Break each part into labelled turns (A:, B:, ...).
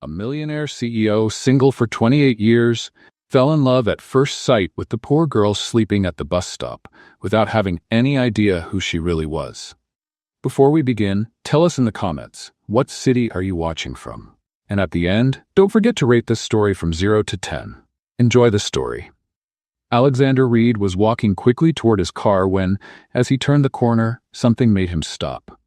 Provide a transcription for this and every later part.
A: A millionaire CEO, single for 28 years, fell in love at first sight with the poor girl sleeping at the bus stop without having any idea who she really was. Before we begin, tell us in the comments, what city are you watching from? And at the end, don't forget to rate this story from 0 to 10. Enjoy the story. Alexander Reed was walking quickly toward his car when, as he turned the corner, something made him stop.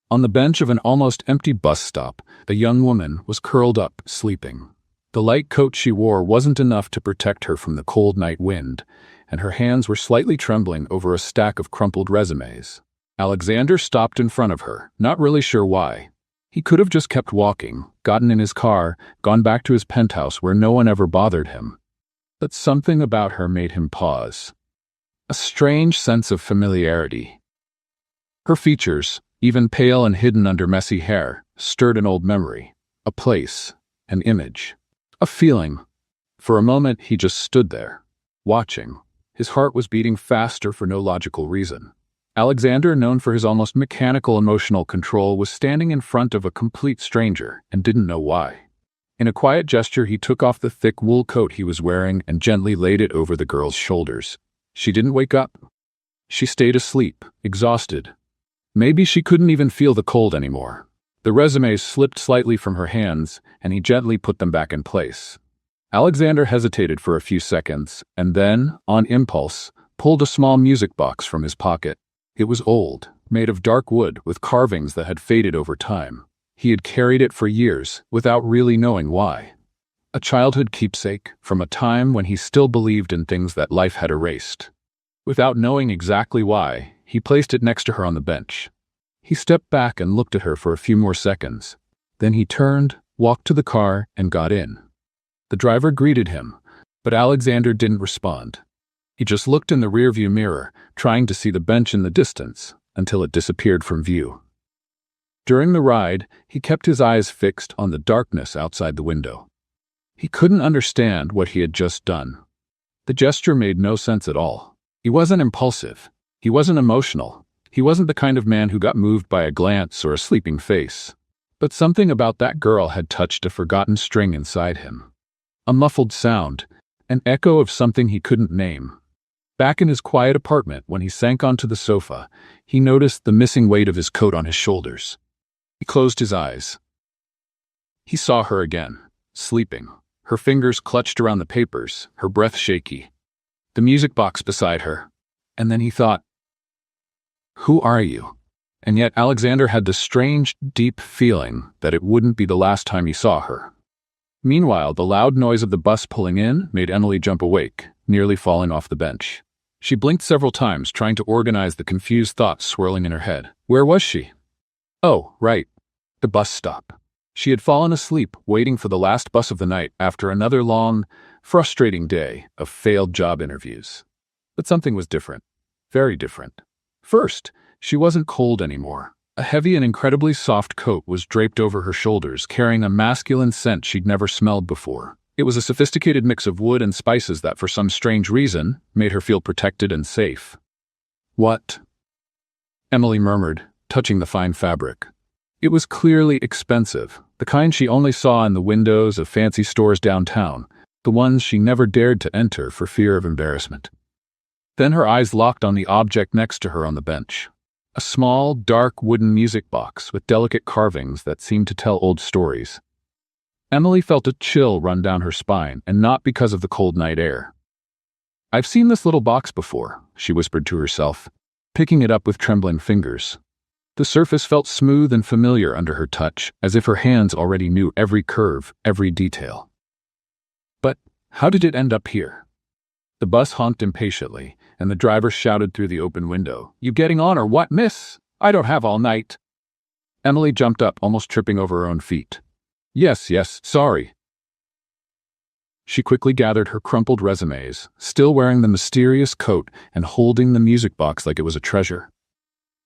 A: On the bench of an almost empty bus stop, a young woman was curled up, sleeping. The light coat she wore wasn't enough to protect her from the cold night wind, and her hands were slightly trembling over a stack of crumpled resumes. Alexander stopped in front of her, not really sure why. He could have just kept walking, gotten in his car, gone back to his penthouse where no one ever bothered him. But something about her made him pause. A strange sense of familiarity. Her features, even pale and hidden under messy hair, stirred an old memory, a place, an image, a feeling. For a moment, he just stood there, watching. His heart was beating faster for no logical reason. Alexander, known for his almost mechanical emotional control, was standing in front of a complete stranger and didn't know why. In a quiet gesture, he took off the thick wool coat he was wearing and gently laid it over the girl's shoulders. She didn't wake up. She stayed asleep, exhausted. Maybe she couldn't even feel the cold anymore. The resumes slipped slightly from her hands, and he gently put them back in place. Alexander hesitated for a few seconds, and then, on impulse, pulled a small music box from his pocket. It was old, made of dark wood with carvings that had faded over time. He had carried it for years, without really knowing why. A childhood keepsake from a time when he still believed in things that life had erased. Without knowing exactly why, he placed it next to her on the bench. He stepped back and looked at her for a few more seconds. Then he turned, walked to the car, and got in. The driver greeted him, but Alexander didn't respond. He just looked in the rearview mirror, trying to see the bench in the distance, until it disappeared from view. During the ride, he kept his eyes fixed on the darkness outside the window. He couldn't understand what he had just done. The gesture made no sense at all. He wasn't impulsive. He wasn't emotional. He wasn't the kind of man who got moved by a glance or a sleeping face. But something about that girl had touched a forgotten string inside him. A muffled sound, an echo of something he couldn't name. Back in his quiet apartment, when he sank onto the sofa, he noticed the missing weight of his coat on his shoulders. He closed his eyes. He saw her again, sleeping, her fingers clutched around the papers, her breath shaky. The music box beside her. And then he thought, "Who are you?" And yet Alexander had this strange, deep feeling that it wouldn't be the last time he saw her. Meanwhile, the loud noise of the bus pulling in made Emily jump awake, nearly falling off the bench. She blinked several times, trying to organize the confused thoughts swirling in her head. Where was she? Oh, right. The bus stop. She had fallen asleep, waiting for the last bus of the night after another long, frustrating day of failed job interviews. But something was different. Very different. First, she wasn't cold anymore. A heavy and incredibly soft coat was draped over her shoulders, carrying a masculine scent she'd never smelled before. It was a sophisticated mix of wood and spices that, for some strange reason, made her feel protected and safe. What? Emily murmured, touching the fine fabric. It was clearly expensive, the kind she only saw in the windows of fancy stores downtown, the ones she never dared to enter for fear of embarrassment. Then her eyes locked on the object next to her on the bench. A small, dark wooden music box with delicate carvings that seemed to tell old stories. Emily felt a chill run down her spine, and not because of the cold night air. "I've seen this little box before," she whispered to herself, picking it up with trembling fingers. The surface felt smooth and familiar under her touch, as if her hands already knew every curve, every detail. But how did it end up here? The bus honked impatiently, and the driver shouted through the open window, "You getting on or what, miss? I don't have all night." Emily jumped up, almost tripping over her own feet. Yes, sorry." She quickly gathered her crumpled resumes, still wearing the mysterious coat and holding the music box like it was a treasure.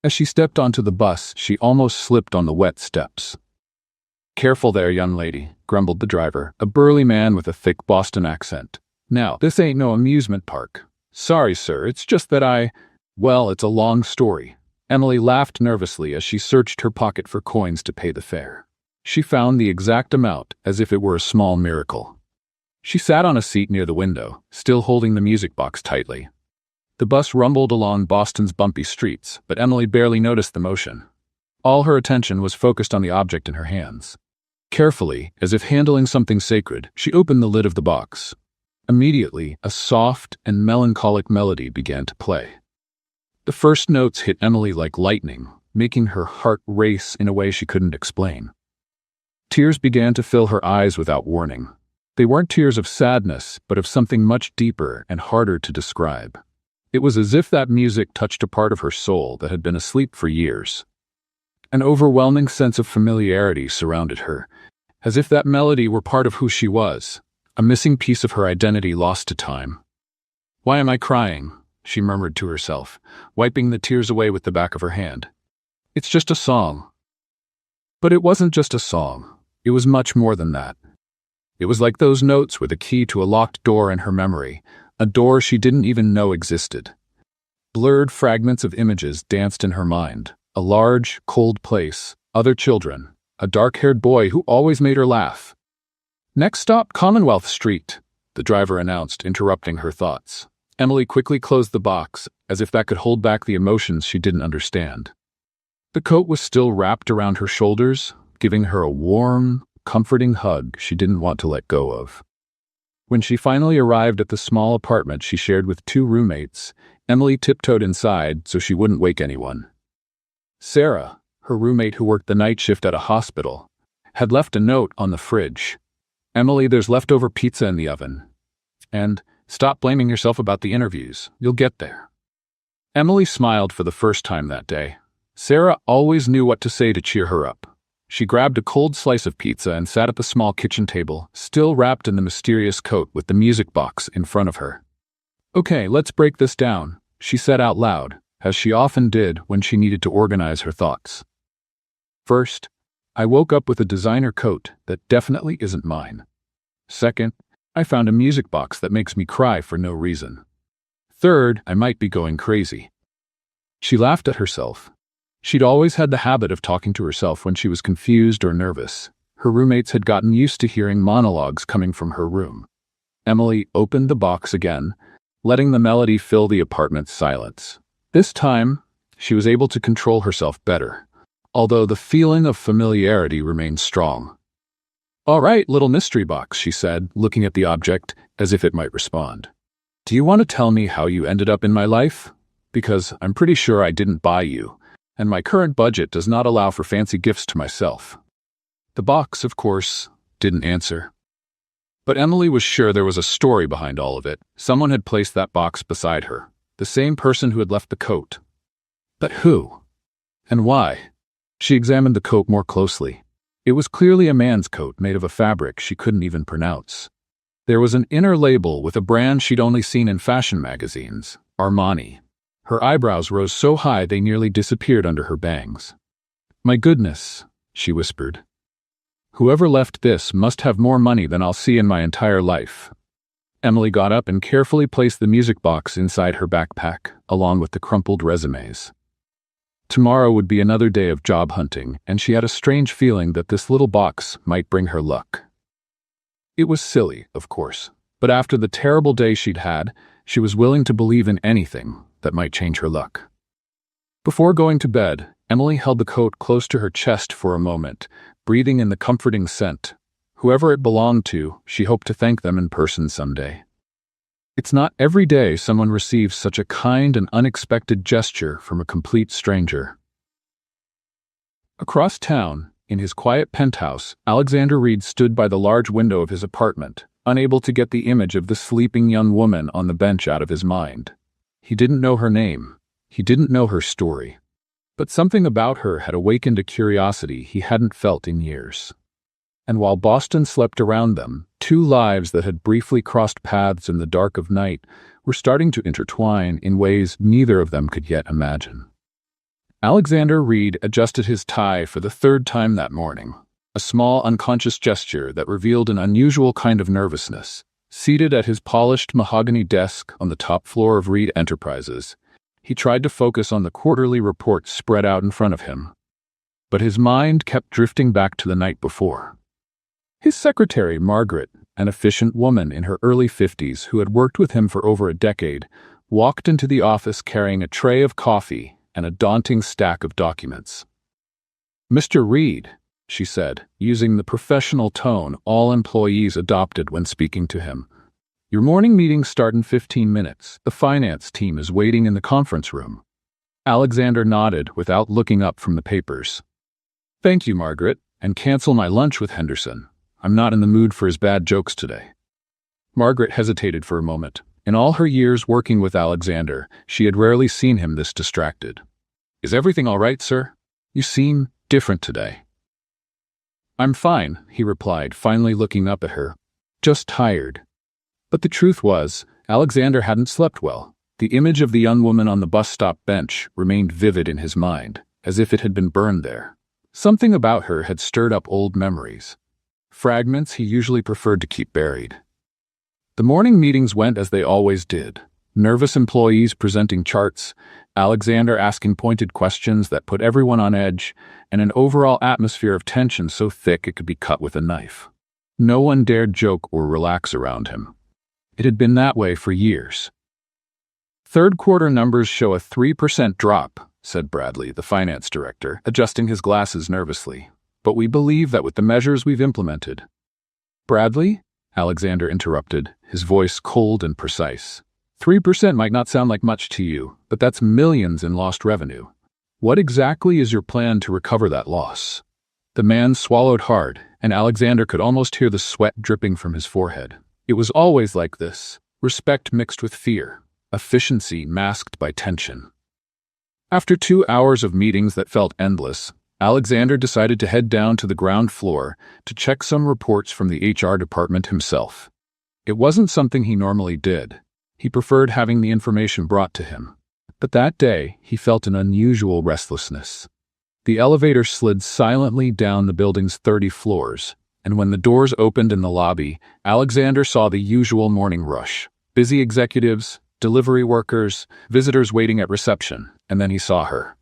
A: As she stepped onto the bus, she almost slipped on the wet steps. "Careful there, young lady," grumbled the driver, a burly man with a thick Boston accent. "Now, this ain't no amusement park. Sorry, sir, it's just that well, it's a long story." Emily laughed nervously as she searched her pocket for coins to pay the fare. She found the exact amount, as if it were a small miracle. She sat on a seat near the window, still holding the music box tightly. The bus rumbled along Boston's bumpy streets, but Emily barely noticed the motion. All her attention was focused on the object in her hands. Carefully, as if handling something sacred, she opened the lid of the box. Immediately, a soft and melancholic melody began to play. The first notes hit Emily like lightning, making her heart race in a way she couldn't explain. Tears began to fill her eyes without warning. They weren't tears of sadness, but of something much deeper and harder to describe. It was as if that music touched a part of her soul that had been asleep for years. An overwhelming sense of familiarity surrounded her, as if that melody were part of who she was, a missing piece of her identity lost to time. "Why am I crying?" she murmured to herself, wiping the tears away with the back of her hand. "It's just a song." But it wasn't just a song. It was much more than that. It was like those notes were the key to a locked door in her memory, a door she didn't even know existed. Blurred fragments of images danced in her mind. A large, cold place, other children, a dark-haired boy who always made her laugh. "Next stop, Commonwealth Street," the driver announced, interrupting her thoughts. Emily quickly closed the box, as if that could hold back the emotions she didn't understand. The coat was still wrapped around her shoulders, giving her a warm, comforting hug she didn't want to let go of. When she finally arrived at the small apartment she shared with 2 roommates, Emily tiptoed inside so she wouldn't wake anyone. Sarah, her roommate who worked the night shift at a hospital, had left a note on the fridge. "Emily, there's leftover pizza in the oven. And stop blaming yourself about the interviews. You'll get there." Emily smiled for the first time that day. Sarah always knew what to say to cheer her up. She grabbed a cold slice of pizza and sat at the small kitchen table, still wrapped in the mysterious coat with the music box in front of her. "Okay, let's break this down," she said out loud, as she often did when she needed to organize her thoughts. "First, I woke up with a designer coat that definitely isn't mine. Second, I found a music box that makes me cry for no reason. Third, I might be going crazy." She laughed at herself. She'd always had the habit of talking to herself when she was confused or nervous. Her roommates had gotten used to hearing monologues coming from her room. Emily opened the box again, letting the melody fill the apartment's silence. This time, she was able to control herself better, although the feeling of familiarity remained strong. "All right, little mystery box," she said, looking at the object as if it might respond. "Do you want to tell me how you ended up in my life? Because I'm pretty sure I didn't buy you, and my current budget does not allow for fancy gifts to myself." The box, of course, didn't answer. But Emily was sure there was a story behind all of it. Someone had placed that box beside her, the same person who had left the coat. But who? And why? She examined the coat more closely. It was clearly a man's coat made of a fabric she couldn't even pronounce. There was an inner label with a brand she'd only seen in fashion magazines, Armani. Her eyebrows rose so high they nearly disappeared under her bangs. "My goodness," she whispered. "Whoever left this must have more money than I'll see in my entire life." Emily got up and carefully placed the music box inside her backpack, along with the crumpled resumes. Tomorrow would be another day of job hunting, and she had a strange feeling that this little box might bring her luck. It was silly, of course, but after the terrible day she'd had, she was willing to believe in anything that might change her luck. Before going to bed, Emily held the coat close to her chest for a moment, breathing in the comforting scent. Whoever it belonged to, she hoped to thank them in person someday. It's not every day someone receives such a kind and unexpected gesture from a complete stranger. Across town, in his quiet penthouse, Alexander Reed stood by the large window of his apartment, unable to get the image of the sleeping young woman on the bench out of his mind. He didn't know her name. He didn't know her story. But something about her had awakened a curiosity he hadn't felt in years. And while Boston slept around them, 2 lives that had briefly crossed paths in the dark of night were starting to intertwine in ways neither of them could yet imagine. Alexander Reed adjusted his tie for the 3rd time that morning, a small unconscious gesture that revealed an unusual kind of nervousness. Seated at his polished mahogany desk on the top floor of Reed Enterprises, he tried to focus on the quarterly report spread out in front of him. but his mind kept drifting back to the night before. His secretary, Margaret, an efficient woman in her early 50s who had worked with him for over a decade, walked into the office carrying a tray of coffee and a daunting stack of documents. "Mr. Reed," she said, using the professional tone all employees adopted when speaking to him, "your morning meetings start in 15 minutes. The finance team is waiting in the conference room." Alexander nodded without looking up from the papers. "Thank you, Margaret, and cancel my lunch with Henderson. I'm not in the mood for his bad jokes today." Margaret hesitated for a moment. In all her years working with Alexander, she had rarely seen him this distracted. "Is everything all right, sir? You seem different today." "I'm fine," he replied, finally looking up at her. "Just tired." But the truth was, Alexander hadn't slept well. The image of the young woman on the bus stop bench remained vivid in his mind, as if it had been burned there. Something about her had stirred up old memories. Fragments he usually preferred to keep buried. The morning meetings went as they always did. Nervous employees presenting charts, Alexander asking pointed questions that put everyone on edge, and an overall atmosphere of tension so thick it could be cut with a knife. No one dared joke or relax around him. It had been that way for years. "Third quarter numbers show a 3% drop," said Bradley, the finance director, adjusting his glasses nervously. "But we believe that with the measures we've implemented—" "Bradley?" Alexander interrupted, his voice cold and precise. 3% might not sound like much to you, but that's millions in lost revenue. What exactly is your plan to recover that loss?" The man swallowed hard, and Alexander could almost hear the sweat dripping from his forehead. It was always like this, respect mixed with fear, efficiency masked by tension. After 2 hours of meetings that felt endless, Alexander decided to head down to the ground floor to check some reports from the HR department himself. It wasn't something he normally did. He preferred having the information brought to him. But that day, he felt an unusual restlessness. The elevator slid silently down the building's 30 floors, and when the doors opened in the lobby, Alexander saw the usual morning rush. Busy executives, delivery workers, visitors waiting at reception, and then he saw her.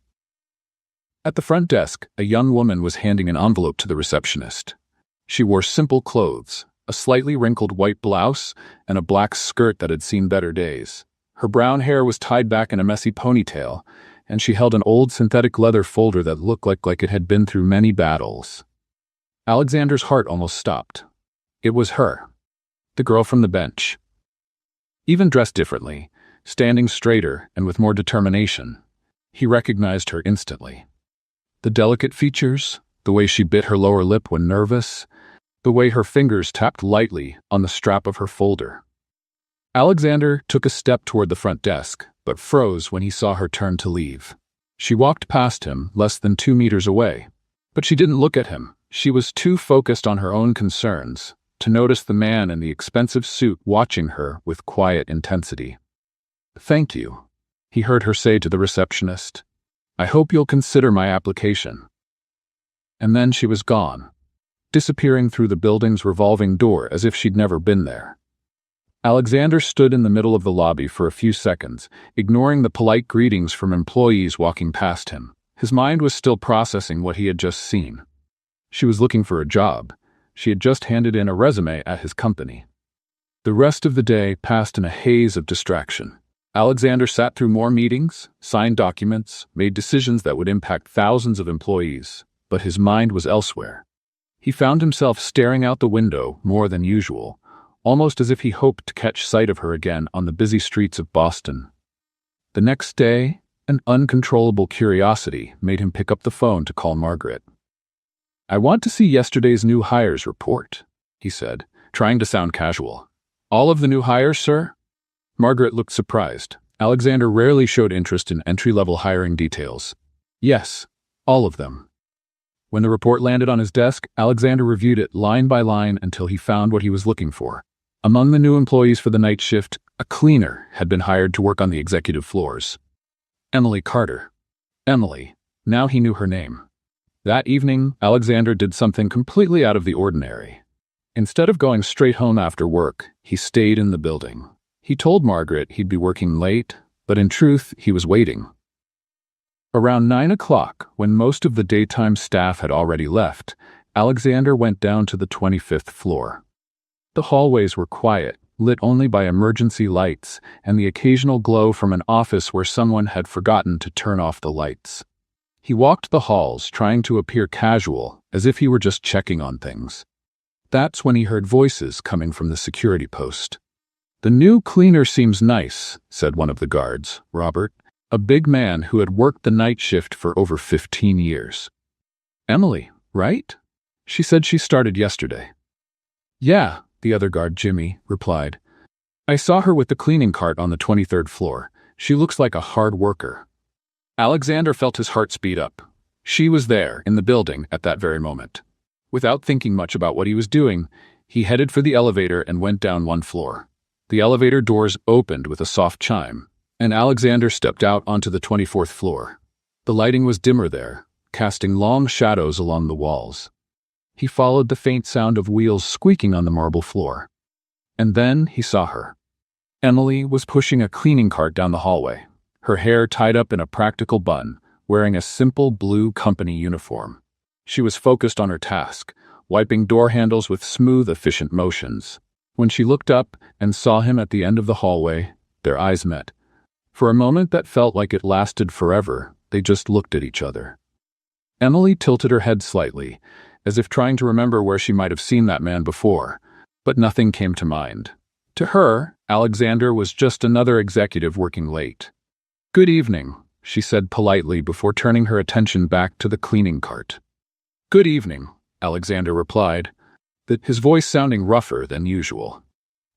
A: At the front desk, a young woman was handing an envelope to the receptionist. She wore simple clothes, a slightly wrinkled white blouse, and a black skirt that had seen better days. Her brown hair was tied back in a messy ponytail, and she held an old synthetic leather folder that looked like it had been through many battles. Alexander's heart almost stopped. It was her, the girl from the bench. Even dressed differently, standing straighter and with more determination, he recognized her instantly. The delicate features, the way she bit her lower lip when nervous, the way her fingers tapped lightly on the strap of her folder. Alexander took a step toward the front desk, but froze when he saw her turn to leave. She walked past him, less than 2 meters away. But she didn't look at him. She was too focused on her own concerns to notice the man in the expensive suit watching her with quiet intensity. "Thank you," he heard her say to the receptionist. "I hope you'll consider my application." And then she was gone, disappearing through the building's revolving door as if she'd never been there. Alexander stood in the middle of the lobby for a few seconds, ignoring the polite greetings from employees walking past him. His mind was still processing what he had just seen. She was looking for a job. She had just handed in a resume at his company. The rest of the day passed in a haze of distraction. Alexander sat through more meetings, signed documents, made decisions that would impact thousands of employees, but his mind was elsewhere. He found himself staring out the window more than usual, almost as if he hoped to catch sight of her again on the busy streets of Boston. The next day, an uncontrollable curiosity made him pick up the phone to call Margaret. "I want to see yesterday's new hires report," he said, trying to sound casual. "All of the new hires, sir?" Margaret looked surprised. Alexander rarely showed interest in entry-level hiring details. "Yes, all of them." When the report landed on his desk, Alexander reviewed it line by line until he found what he was looking for. Among the new employees for the night shift, a cleaner had been hired to work on the executive floors. Emily Carter. Emily. Now he knew her name. That evening, Alexander did something completely out of the ordinary. Instead of going straight home after work, he stayed in the building. He told Margaret he'd be working late, but in truth, he was waiting. Around 9 o'clock, when most of the daytime staff had already left, Alexander went down to the 25th floor. The hallways were quiet, lit only by emergency lights and the occasional glow from an office where someone had forgotten to turn off the lights. He walked the halls, trying to appear casual, as if he were just checking on things. That's when he heard voices coming from the security post. "The new cleaner seems nice," said one of the guards, Robert, a big man who had worked the night shift for over 15 years. "Emily, right?" She said she started yesterday. "Yeah," the other guard, Jimmy, replied. "I saw her with the cleaning cart on the 23rd floor. She looks like a hard worker." Alexander felt his heart speed up. She was there, in the building, at that very moment. Without thinking much about what he was doing, he headed for the elevator and went down one floor. The elevator doors opened with a soft chime, and Alexander stepped out onto the 24th floor. The lighting was dimmer there, casting long shadows along the walls. He followed the faint sound of wheels squeaking on the marble floor. And then he saw her. Emily was pushing a cleaning cart down the hallway, her hair tied up in a practical bun, wearing a simple blue company uniform. She was focused on her task, wiping door handles with smooth, efficient motions. When she looked up and saw him at the end of the hallway, their eyes met. For a moment that felt like it lasted forever, they just looked at each other. Emily tilted her head slightly, as if trying to remember where she might have seen that man before, but nothing came to mind. To her, Alexander was just another executive working late. "Good evening," she said politely before turning her attention back to the cleaning cart. "Good evening," Alexander replied, his voice sounding rougher than usual.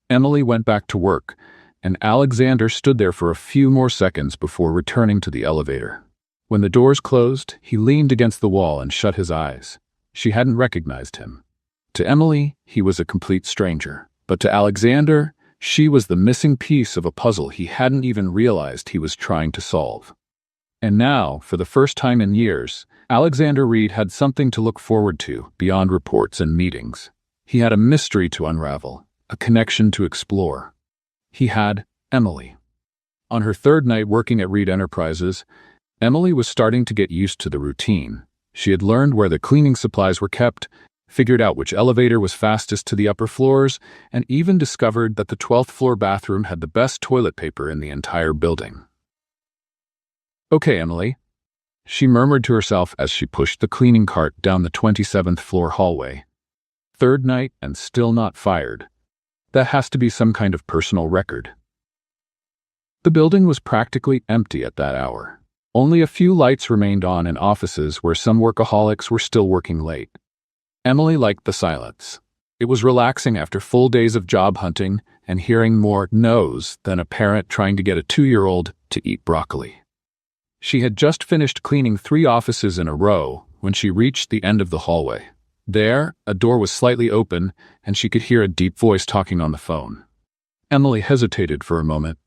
A: Emily went back to work, and Alexander stood there for a few more seconds before returning to the elevator. When the doors closed, he leaned against the wall and shut his eyes. She hadn't recognized him. To Emily, he was a complete stranger, but to Alexander, she was the missing piece of a puzzle he hadn't even realized he was trying to solve. And now, for the first time in years, Alexander Reed had something to look forward to beyond reports and meetings. He had a mystery to unravel, a connection to explore. He had Emily. On her third night working at Reed Enterprises, Emily was starting to get used to the routine. She had learned where the cleaning supplies were kept, figured out which elevator was fastest to the upper floors, and even discovered that the 12th floor bathroom had the best toilet paper in the entire building. "Okay, Emily," she murmured to herself as she pushed the cleaning cart down the 27th floor hallway. Third night and still not fired. That has to be some kind of personal record. The building was practically empty at that hour. Only a few lights remained on in offices where some workaholics were still working late. Emily liked the silence. It was relaxing after full days of job hunting and hearing more no's than a parent trying to get a 2-year-old to eat broccoli. She had just finished cleaning 3 offices in a row when she reached the end of the hallway. There, a door was slightly open, and she could hear a deep voice talking on the phone. Emily hesitated for a moment.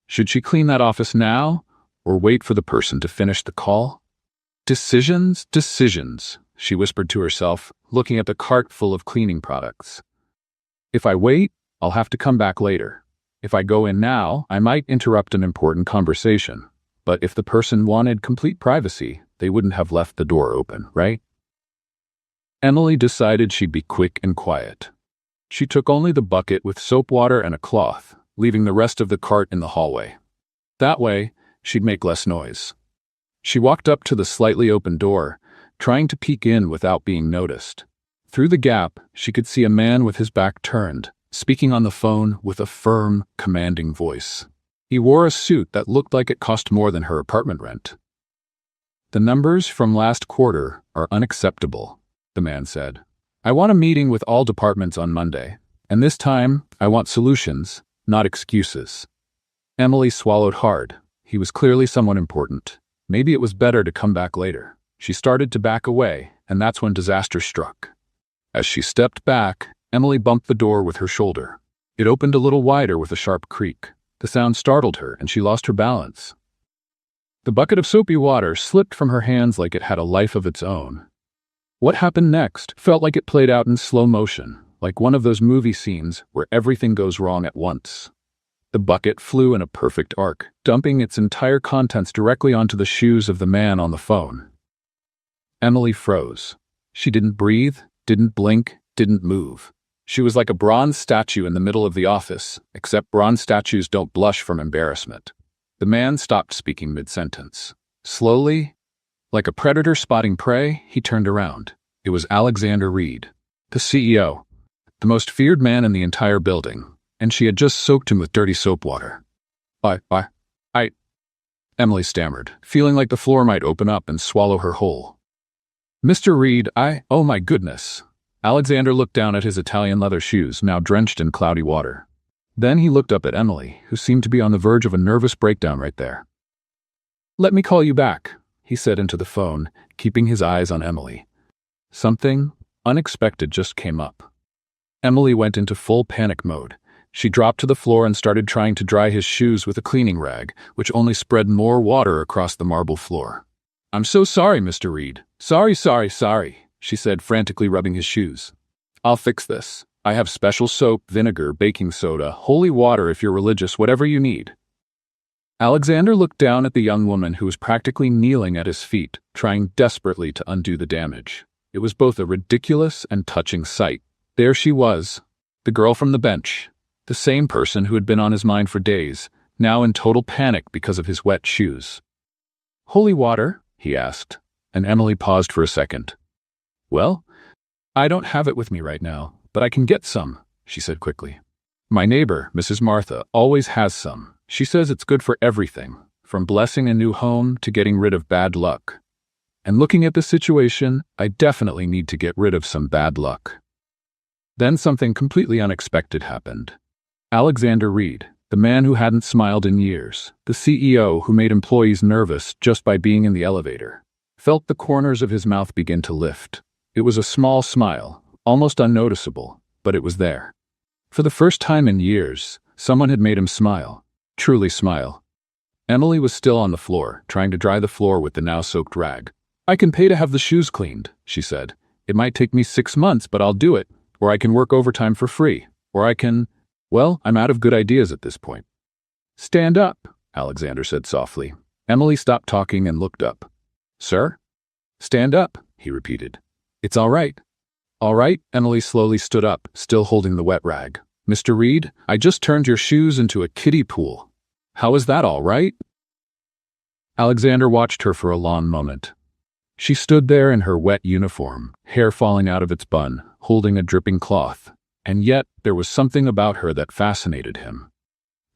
A: Should she clean that office now, or wait for the person to finish the call? Decisions, she whispered to herself, looking at the cart full of cleaning products. If I wait, I'll have to come back later. If I go in now, I might interrupt an important conversation. But if the person wanted complete privacy, they wouldn't have left the door open, right? Emily decided she'd be quick and quiet. She took only the bucket with soap water and a cloth, leaving the rest of the cart in the hallway. That way, she'd make less noise. She walked up to the slightly open door, trying to peek in without being noticed. Through the gap, she could see a man with his back turned, speaking on the phone with a firm, commanding voice. He wore a suit that looked like it cost more than her apartment rent. "The numbers from last quarter are unacceptable," the man said. "I want a meeting with all departments on Monday, and this time I want solutions, not excuses." Emily swallowed hard. He was clearly someone important. Maybe it was better to come back later. She started to back away, and that's when disaster struck. As she stepped back, Emily bumped the door with her shoulder. It opened a little wider with a sharp creak. The sound startled her, and she lost her balance. The bucket of soapy water slipped from her hands like it had a life of its own. What happened next felt like it played out in slow motion, like one of those movie scenes where everything goes wrong at once. The bucket flew in a perfect arc, dumping its entire contents directly onto the shoes of the man on the phone. Emily froze. She didn't breathe, didn't blink, didn't move. She was like a bronze statue in the middle of the office, except bronze statues don't blush from embarrassment. The man stopped speaking mid-sentence. Slowly, like a predator spotting prey, he turned around. It was Alexander Reed, the CEO, the most feared man in the entire building, and she had just soaked him with dirty soap water. I, Emily stammered, feeling like the floor might open up and swallow her whole. Mr. Reed, oh my goodness. Alexander looked down at his Italian leather shoes, now drenched in cloudy water. Then he looked up at Emily, who seemed to be on the verge of a nervous breakdown right there. Let me call you back, he said into the phone, keeping his eyes on Emily. Something unexpected just came up. Emily went into full panic mode. She dropped to the floor and started trying to dry his shoes with a cleaning rag, which only spread more water across the marble floor. I'm so sorry, Mr. Reed. Sorry, she said, frantically rubbing his shoes. I'll fix this. I have special soap, vinegar, baking soda, holy water if you're religious, whatever you need. Alexander looked down at the young woman who was practically kneeling at his feet, trying desperately to undo the damage. It was both a ridiculous and touching sight. There she was, the girl from the bench, the same person who had been on his mind for days, now in total panic because of his wet shoes. Holy water? He asked, and Emily paused for a second. Well, I don't have it with me right now, but I can get some, she said quickly. My neighbor, Mrs. Martha, always has some. She says it's good for everything, from blessing a new home to getting rid of bad luck. And looking at the situation, I definitely need to get rid of some bad luck. Then something completely unexpected happened. Alexander Reed, the man who hadn't smiled in years, the CEO who made employees nervous just by being in the elevator, felt the corners of his mouth begin to lift. It was a small smile, almost unnoticeable, but it was there. For the first time in years, someone had made him smile, truly smile. Emily was still on the floor, trying to dry the floor with the now soaked rag. I can pay to have the shoes cleaned, she said. It might take me 6 months, but I'll do it. Or I can work overtime for free. Or I can... Well, I'm out of good ideas at this point. Stand up, Alexander said softly. Emily stopped talking and looked up. Sir? Stand up, he repeated. It's all right. All right, Emily slowly stood up, still holding the wet rag. Mr. Reed, I just turned your shoes into a kiddie pool. How is that all right? Alexander watched her for a long moment. She stood there in her wet uniform, hair falling out of its bun, holding a dripping cloth. And yet, there was something about her that fascinated him.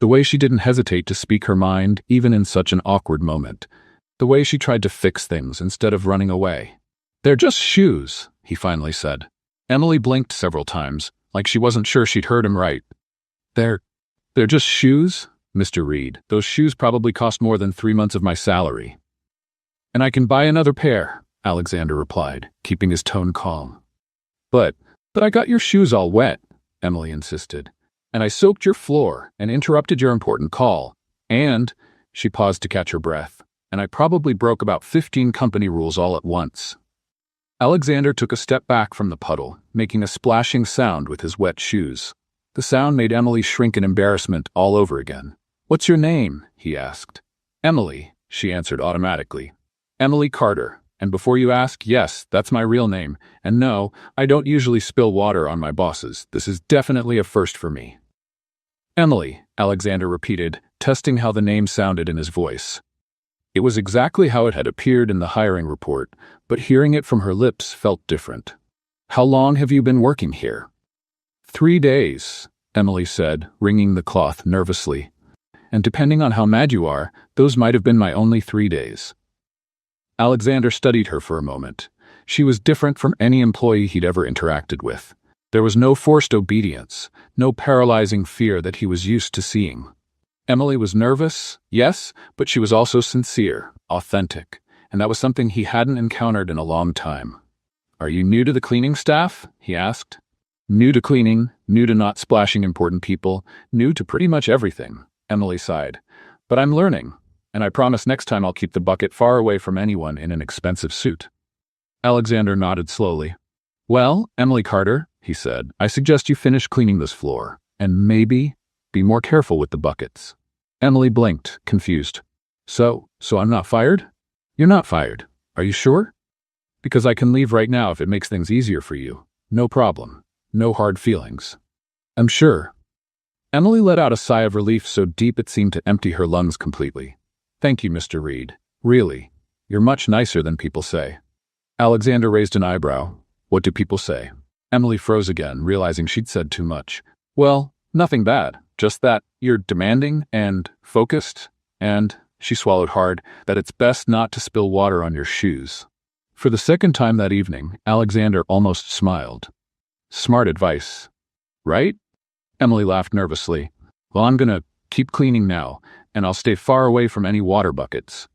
A: The way she didn't hesitate to speak her mind, even in such an awkward moment. The way she tried to fix things instead of running away. They're just shoes, he finally said. Emily blinked several times, like she wasn't sure she'd heard him right. They're just shoes? Mr. Reed, those shoes probably cost more than 3 months of my salary. And I can buy another pair, Alexander replied, keeping his tone calm. But I got your shoes all wet, Emily insisted. And I soaked your floor and interrupted your important call. And, she paused to catch her breath, and I probably broke about 15 company rules all at once. Alexander took a step back from the puddle, making a splashing sound with his wet shoes. The sound made Emily shrink in embarrassment all over again. What's your name? He asked. Emily, she answered automatically. Emily Carter. And before you ask, yes, that's my real name. And no, I don't usually spill water on my bosses. This is definitely a first for me. Emily, Alexander repeated, testing how the name sounded in his voice. It was exactly how it had appeared in the hiring report, but hearing it from her lips felt different. How long have you been working here? 3 days, Emily said, wringing the cloth nervously. And depending on how mad you are, those might have been my only 3 days. Alexander studied her for a moment. She was different from any employee he'd ever interacted with. There was no forced obedience, no paralyzing fear that he was used to seeing. Emily was nervous, yes, but she was also sincere, authentic, and that was something he hadn't encountered in a long time. Are you new to the cleaning staff? He asked. New to cleaning, new to not splashing important people, new to pretty much everything, Emily sighed. But I'm learning, and I promise next time I'll keep the bucket far away from anyone in an expensive suit. Alexander nodded slowly. Well, Emily Carter, he said, I suggest you finish cleaning this floor, and maybe Be more careful with the buckets." Emily blinked, confused. So I'm not fired?" "You're not fired. Are you sure?" "Because I can leave right now if it makes things easier for you. No problem. No hard feelings." "I'm sure." Emily let out a sigh of relief so deep it seemed to empty her lungs completely. "Thank you, Mr. Reed. Really. You're much nicer than people say." Alexander raised an eyebrow. "What do people say?" Emily froze again, realizing she'd said too much. "Well, nothing bad. Just that you're demanding and focused, and," she swallowed hard, "that it's best not to spill water on your shoes." For the second time that evening, Alexander almost smiled. "Smart advice. Right?" Emily laughed nervously. "Well, I'm gonna keep cleaning now, and I'll stay far away from any water buckets."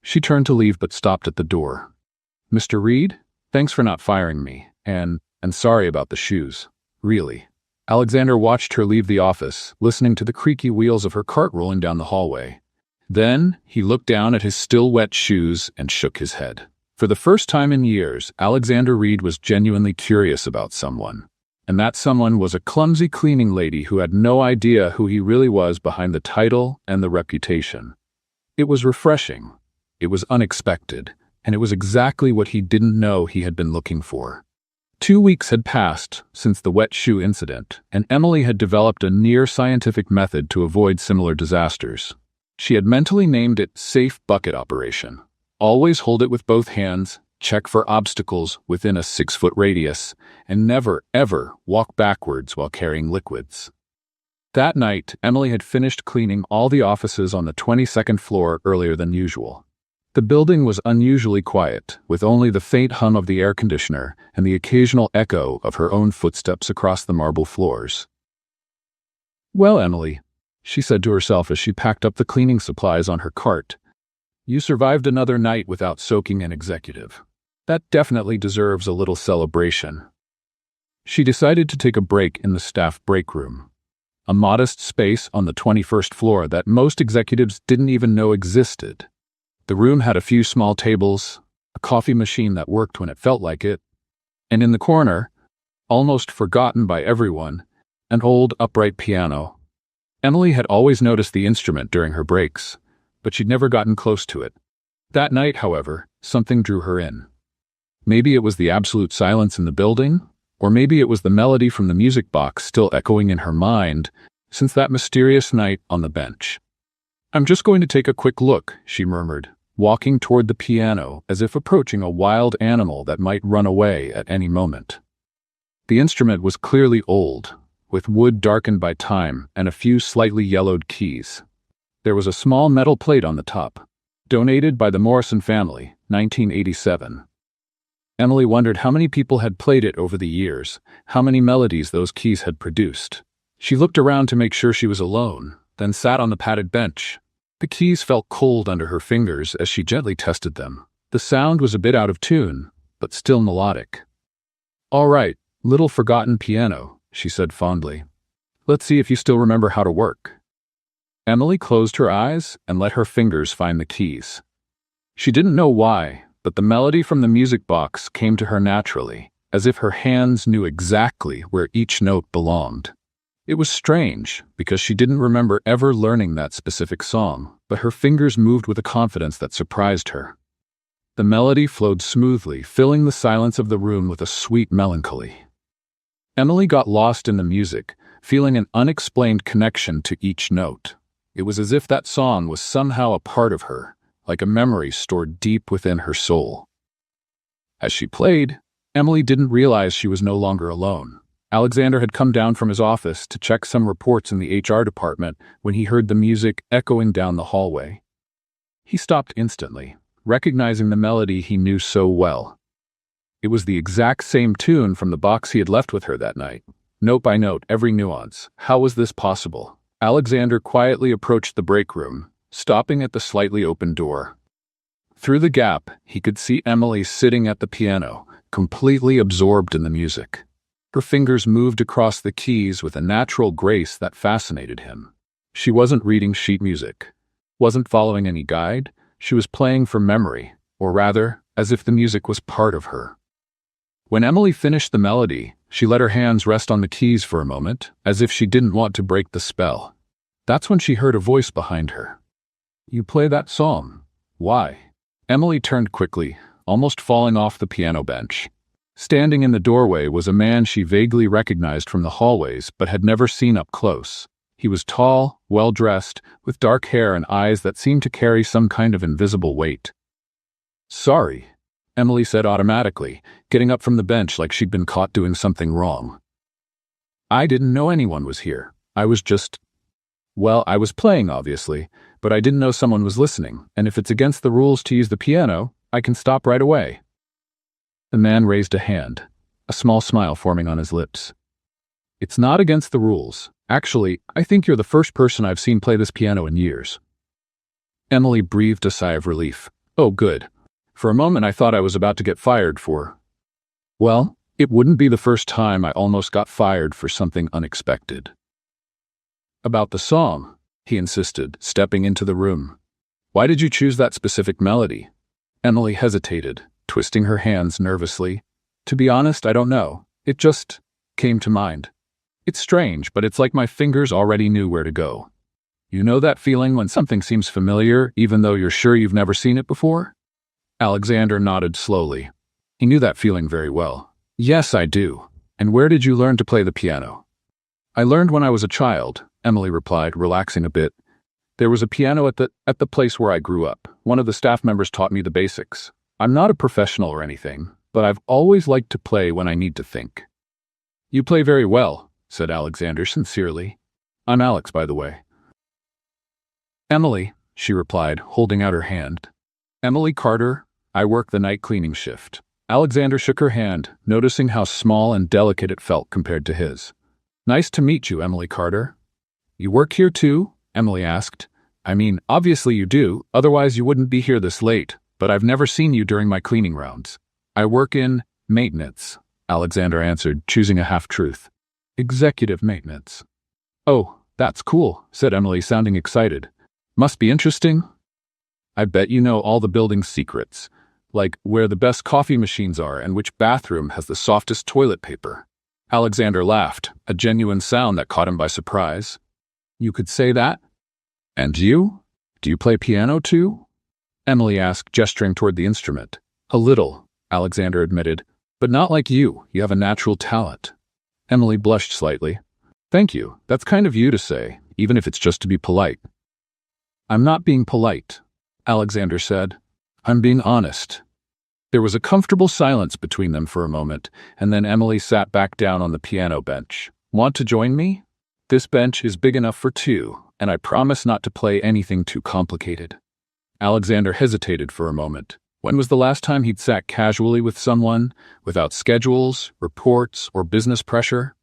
A: She turned to leave but stopped at the door. "Mr. Reed, thanks for not firing me, and sorry about the shoes. Really." Alexander watched her leave the office, listening to the creaky wheels of her cart rolling down the hallway. Then he looked down at his still wet shoes and shook his head. For the first time in years, Alexander Reed was genuinely curious about someone. And that someone was a clumsy cleaning lady who had no idea who he really was behind the title and the reputation. It was refreshing. It was unexpected. And it was exactly what he didn't know he had been looking for. 2 weeks had passed since the wet shoe incident, and Emily had developed a near-scientific method to avoid similar disasters. She had mentally named it Safe Bucket Operation. Always hold it with both hands, check for obstacles within a 6-foot radius, and never, ever walk backwards while carrying liquids. That night, Emily had finished cleaning all the offices on the 22nd floor earlier than usual. The building was unusually quiet, with only the faint hum of the air conditioner and the occasional echo of her own footsteps across the marble floors. "Well, Emily," she said to herself as she packed up the cleaning supplies on her cart, "you survived another night without soaking an executive. That definitely deserves a little celebration." She decided to take a break in the staff break room, a modest space on the 21st floor that most executives didn't even know existed. The room had a few small tables, a coffee machine that worked when it felt like it, and in the corner, almost forgotten by everyone, an old upright piano. Emily had always noticed the instrument during her breaks, but she'd never gotten close to it. That night, however, something drew her in. Maybe it was the absolute silence in the building, or maybe it was the melody from the music box still echoing in her mind since that mysterious night on the bench. "I'm just going to take a quick look," she murmured, walking toward the piano as if approaching a wild animal that might run away at any moment. The instrument was clearly old, with wood darkened by time and a few slightly yellowed keys. There was a small metal plate on the top, donated by the Morrison family, 1987. Emily wondered how many people had played it over the years, how many melodies those keys had produced. She looked around to make sure she was alone, then sat on the padded bench. The keys felt cold under her fingers as she gently tested them. The sound was a bit out of tune, but still melodic. "All right, little forgotten piano," she said fondly. "Let's see if you still remember how to work." Emily closed her eyes and let her fingers find the keys. She didn't know why, but the melody from the music box came to her naturally, as if her hands knew exactly where each note belonged. It was strange, because she didn't remember ever learning that specific song, but her fingers moved with a confidence that surprised her. The melody flowed smoothly, filling the silence of the room with a sweet melancholy. Emily got lost in the music, feeling an unexplained connection to each note. It was as if that song was somehow a part of her, like a memory stored deep within her soul. As she played, Emily didn't realize she was no longer alone. Alexander had come down from his office to check some reports in the HR department when he heard the music echoing down the hallway. He stopped instantly, recognizing the melody he knew so well. It was the exact same tune from the box he had left with her that night. Note by note, every nuance. How was this possible? Alexander quietly approached the break room, stopping at the slightly open door. Through the gap, he could see Emily sitting at the piano, completely absorbed in the music. Her fingers moved across the keys with a natural grace that fascinated him. She wasn't reading sheet music, wasn't following any guide. She was playing from memory, or rather, as if the music was part of her. When Emily finished the melody, She let her hands rest on the keys for a moment, as if she didn't want to break the spell. That's when she heard a voice behind her. "You play that song. Why?" Emily turned quickly, almost falling off the piano bench. Standing in the doorway was a man she vaguely recognized from the hallways but had never seen up close. He was tall, well-dressed, with dark hair and eyes that seemed to carry some kind of invisible weight. "Sorry," Emily said automatically, getting up from the bench like she'd been caught doing something wrong. "I didn't know anyone was here. I was playing, obviously, but I didn't know someone was listening, and if it's against the rules to use the piano, I can stop right away." The man raised a hand, a small smile forming on his lips. "It's not against the rules. Actually, I think you're the first person I've seen play this piano in years." Emily breathed a sigh of relief. "Oh, good. For a moment I thought I was about to get fired for... Well, it wouldn't be the first time I almost got fired for something unexpected." "About the song," he insisted, stepping into the room. "Why did you choose that specific melody?" Emily hesitated, twisting her hands nervously. "To be honest, I don't know. It just came to mind. It's strange, but it's like my fingers already knew where to go. You know that feeling when something seems familiar, even though you're sure you've never seen it before?" Alexander nodded slowly. He knew that feeling very well. "Yes, I do. And where did you learn to play the piano?" "I learned when I was a child," Emily replied, relaxing a bit. "There was a piano at the place where I grew up. One of the staff members taught me the basics. I'm not a professional or anything, but I've always liked to play when I need to think." "You play very well," said Alexander sincerely. "I'm Alex, by the way." "Emily," she replied, holding out her hand. "Emily Carter. I work the night cleaning shift." Alexander shook her hand, noticing how small and delicate it felt compared to his. "Nice to meet you, Emily Carter." "You work here too?" Emily asked. "I mean, obviously you do, otherwise you wouldn't be here this late, but I've never seen you during my cleaning rounds." "I work in maintenance," Alexander answered, choosing a half-truth. "Executive maintenance." "Oh, that's cool," said Emily, sounding excited. "Must be interesting." "I bet you know all the building's secrets, like where the best coffee machines are and which bathroom has the softest toilet paper." Alexander laughed, a genuine sound that caught him by surprise. "You could say that? And you? Do you play piano too?" Emily asked, gesturing toward the instrument. "A little," Alexander admitted, "but not like you. You have a natural talent." Emily blushed slightly. "Thank you. That's kind of you to say, even if it's just to be polite." "I'm not being polite," Alexander said. "I'm being honest." There was a comfortable silence between them for a moment, and then Emily sat back down on the piano bench. "Want to join me? This bench is big enough for two, and I promise not to play anything too complicated." Alexander hesitated for a moment. When was the last time he'd sat casually with someone, without schedules, reports, or business pressure?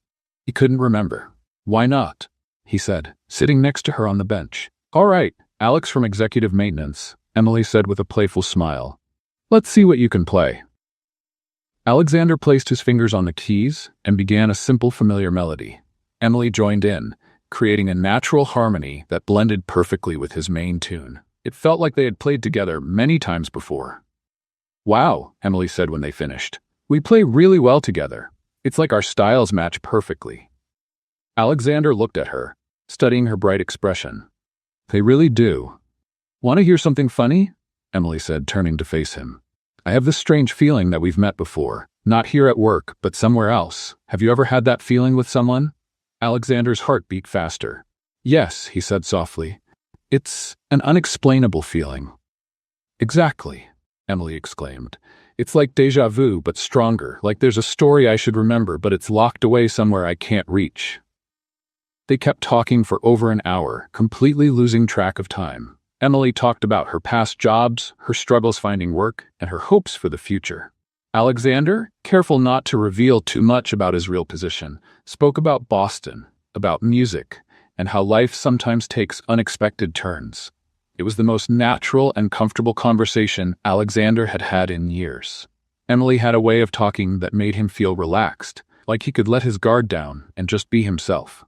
A: He couldn't remember. "Why not?" he said, sitting next to her on the bench. "All right, Alex from Executive Maintenance," Emily said with a playful smile. "Let's see what you can play." Alexander placed his fingers on the keys and began a simple, familiar melody. Emily joined in, creating a natural harmony that blended perfectly with his main tune. It felt like they had played together many times before. "Wow," Emily said when they finished. "We play really well together. It's like our styles match perfectly." Alexander looked at her, studying her bright expression. "They really do." "Want to hear something funny?" Emily said, turning to face him. "I have this strange feeling that we've met before. Not here at work, but somewhere else. Have you ever had that feeling with someone?" Alexander's heart beat faster. "Yes," he said softly. "It's an unexplainable feeling." "Exactly," Emily exclaimed. "It's like déjà vu, but stronger, like there's a story I should remember, but it's locked away somewhere I can't reach." They kept talking for over an hour, completely losing track of time. Emily talked about her past jobs, her struggles finding work, and her hopes for the future. Alexander, careful not to reveal too much about his real position, spoke about Boston, about music, and how life sometimes takes unexpected turns. It was the most natural and comfortable conversation Alexander had had in years. Emily had a way of talking that made him feel relaxed, like he could let his guard down and just be himself.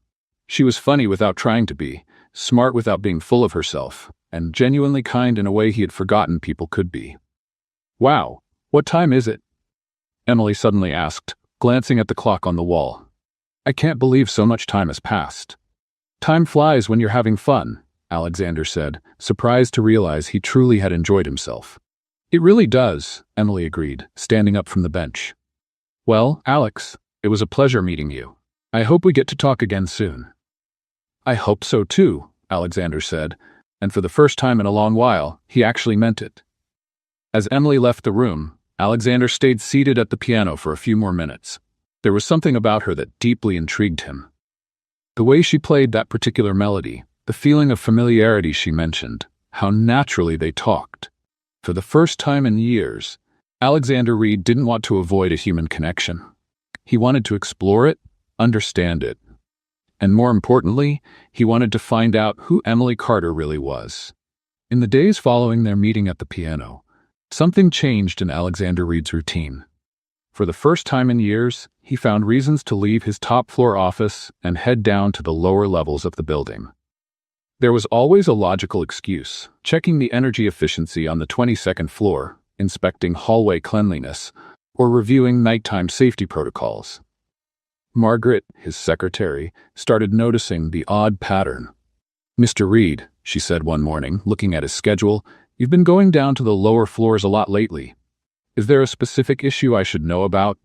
A: She was funny without trying to be, smart without being full of herself, and genuinely kind in a way he had forgotten people could be. "Wow, what time is it?" Emily suddenly asked, glancing at the clock on the wall. I can't believe so much time has passed. Time flies when you're having fun, Alexander said, surprised to realize he truly had enjoyed himself. It really does, Emily agreed, standing up from the bench. Well, Alex, it was a pleasure meeting you. I hope we get to talk again soon. I hope so too, Alexander said, and for the first time in a long while, he actually meant it. As Emily left the room, Alexander stayed seated at the piano for a few more minutes. There was something about her that deeply intrigued him. The way she played that particular melody, the feeling of familiarity she mentioned, how naturally they talked. For the first time in years, Alexander Reed didn't want to avoid a human connection. He wanted to explore it, understand it, and more importantly, he wanted to find out who Emily Carter really was. In the days following their meeting at the piano, something changed in Alexander Reed's routine. For the first time in years, he found reasons to leave his top-floor office and head down to the lower levels of the building. There was always a logical excuse: checking the energy efficiency on the 22nd floor, inspecting hallway cleanliness, or reviewing nighttime safety protocols. Margaret, his secretary, started noticing the odd pattern. "Mr. Reed," she said one morning, looking at his schedule, "you've been going down to the lower floors a lot lately. Is there a specific issue I should know about?"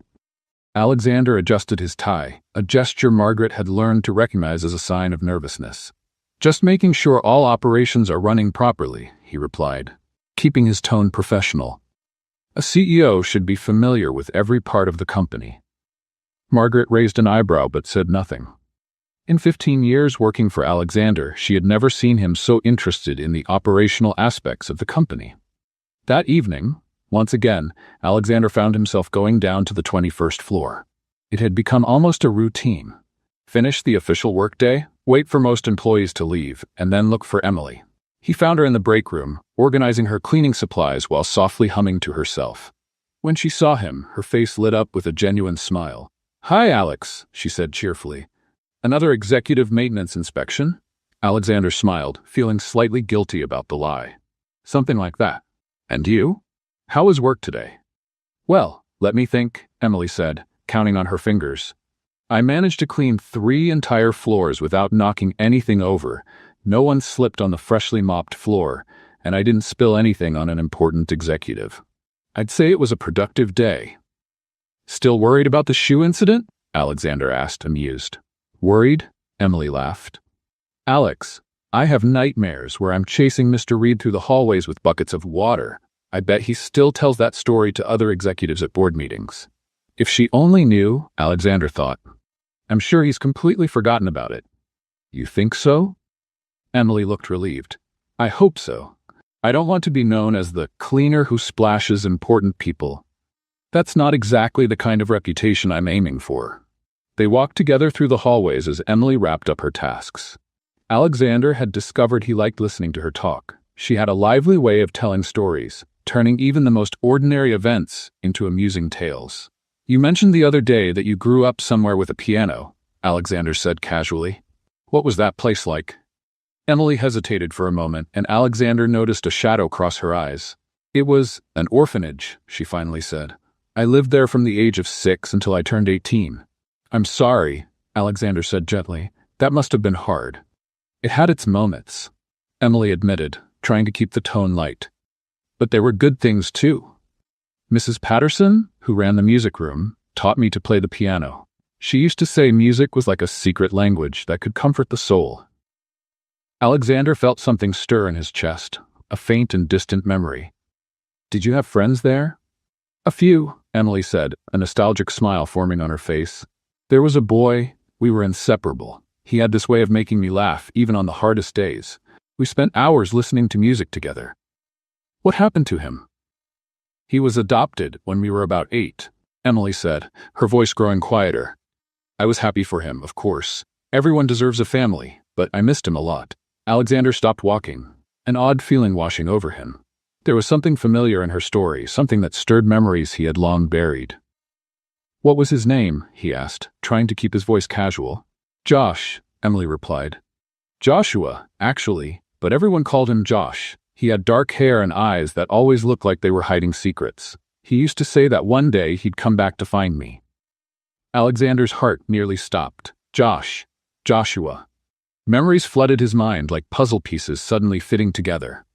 A: Alexander adjusted his tie, a gesture Margaret had learned to recognize as a sign of nervousness. "Just making sure all operations are running properly," he replied, keeping his tone professional. A CEO should be familiar with every part of the company. Margaret raised an eyebrow but said nothing. In 15 years working for Alexander, she had never seen him so interested in the operational aspects of the company. That evening, once again, Alexander found himself going down to the 21st floor. It had become almost a routine. Finish the official workday, wait for most employees to leave, and then look for Emily. He found her in the break room, organizing her cleaning supplies while softly humming to herself. When she saw him, her face lit up with a genuine smile. "Hi, Alex," she said cheerfully. "Another executive maintenance inspection?" Alexander smiled, feeling slightly guilty about the lie. "Something like that. And you? How was work today?" "Well, let me think," Emily said, counting on her fingers. "I managed to clean 3 entire floors without knocking anything over. No one slipped on the freshly mopped floor, and I didn't spill anything on an important executive. I'd say it was a productive day." "Still worried about the shoe incident?" Alexander asked, amused. "Worried?" Emily laughed. "Alex, I have nightmares where I'm chasing Mr. Reed through the hallways with buckets of water. I bet he still tells that story to other executives at board meetings." If she only knew, Alexander thought. "I'm sure he's completely forgotten about it." "You think so?" Emily looked relieved. "I hope so. I don't want to be known as the cleaner who splashes important people. That's not exactly the kind of reputation I'm aiming for." They walked together through the hallways as Emily wrapped up her tasks. Alexander had discovered he liked listening to her talk. She had a lively way of telling stories, turning even the most ordinary events into amusing tales. "You mentioned the other day that you grew up somewhere with a piano," Alexander said casually. "What was that place like?" Emily hesitated for a moment, and Alexander noticed a shadow cross her eyes. "It was an orphanage," she finally said. "I lived there from the age of 6 until I turned 18. "I'm sorry," Alexander said gently. "That must have been hard." "It had its moments," Emily admitted, trying to keep the tone light. "But there were good things too. Mrs. Patterson, who ran the music room, taught me to play the piano. She used to say music was like a secret language that could comfort the soul." Alexander felt something stir in his chest, a faint and distant memory. "Did you have friends there?" "A few," Emily said, a nostalgic smile forming on her face. "There was a boy. We were inseparable. He had this way of making me laugh, even on the hardest days. We spent hours listening to music together." "What happened to him?" "He was adopted when we were about 8, Emily said, her voice growing quieter. "I was happy for him, of course. Everyone deserves a family, but I missed him a lot." Alexander stopped walking, an odd feeling washing over him. There was something familiar in her story, something that stirred memories he had long buried. "What was his name?" he asked, trying to keep his voice casual. "Josh," Emily replied. "Joshua, actually, but everyone called him Josh. He had dark hair and eyes that always looked like they were hiding secrets. He used to say that one day he'd come back to find me." Alexander's heart nearly stopped. Joshua. Memories flooded his mind like puzzle pieces suddenly fitting together.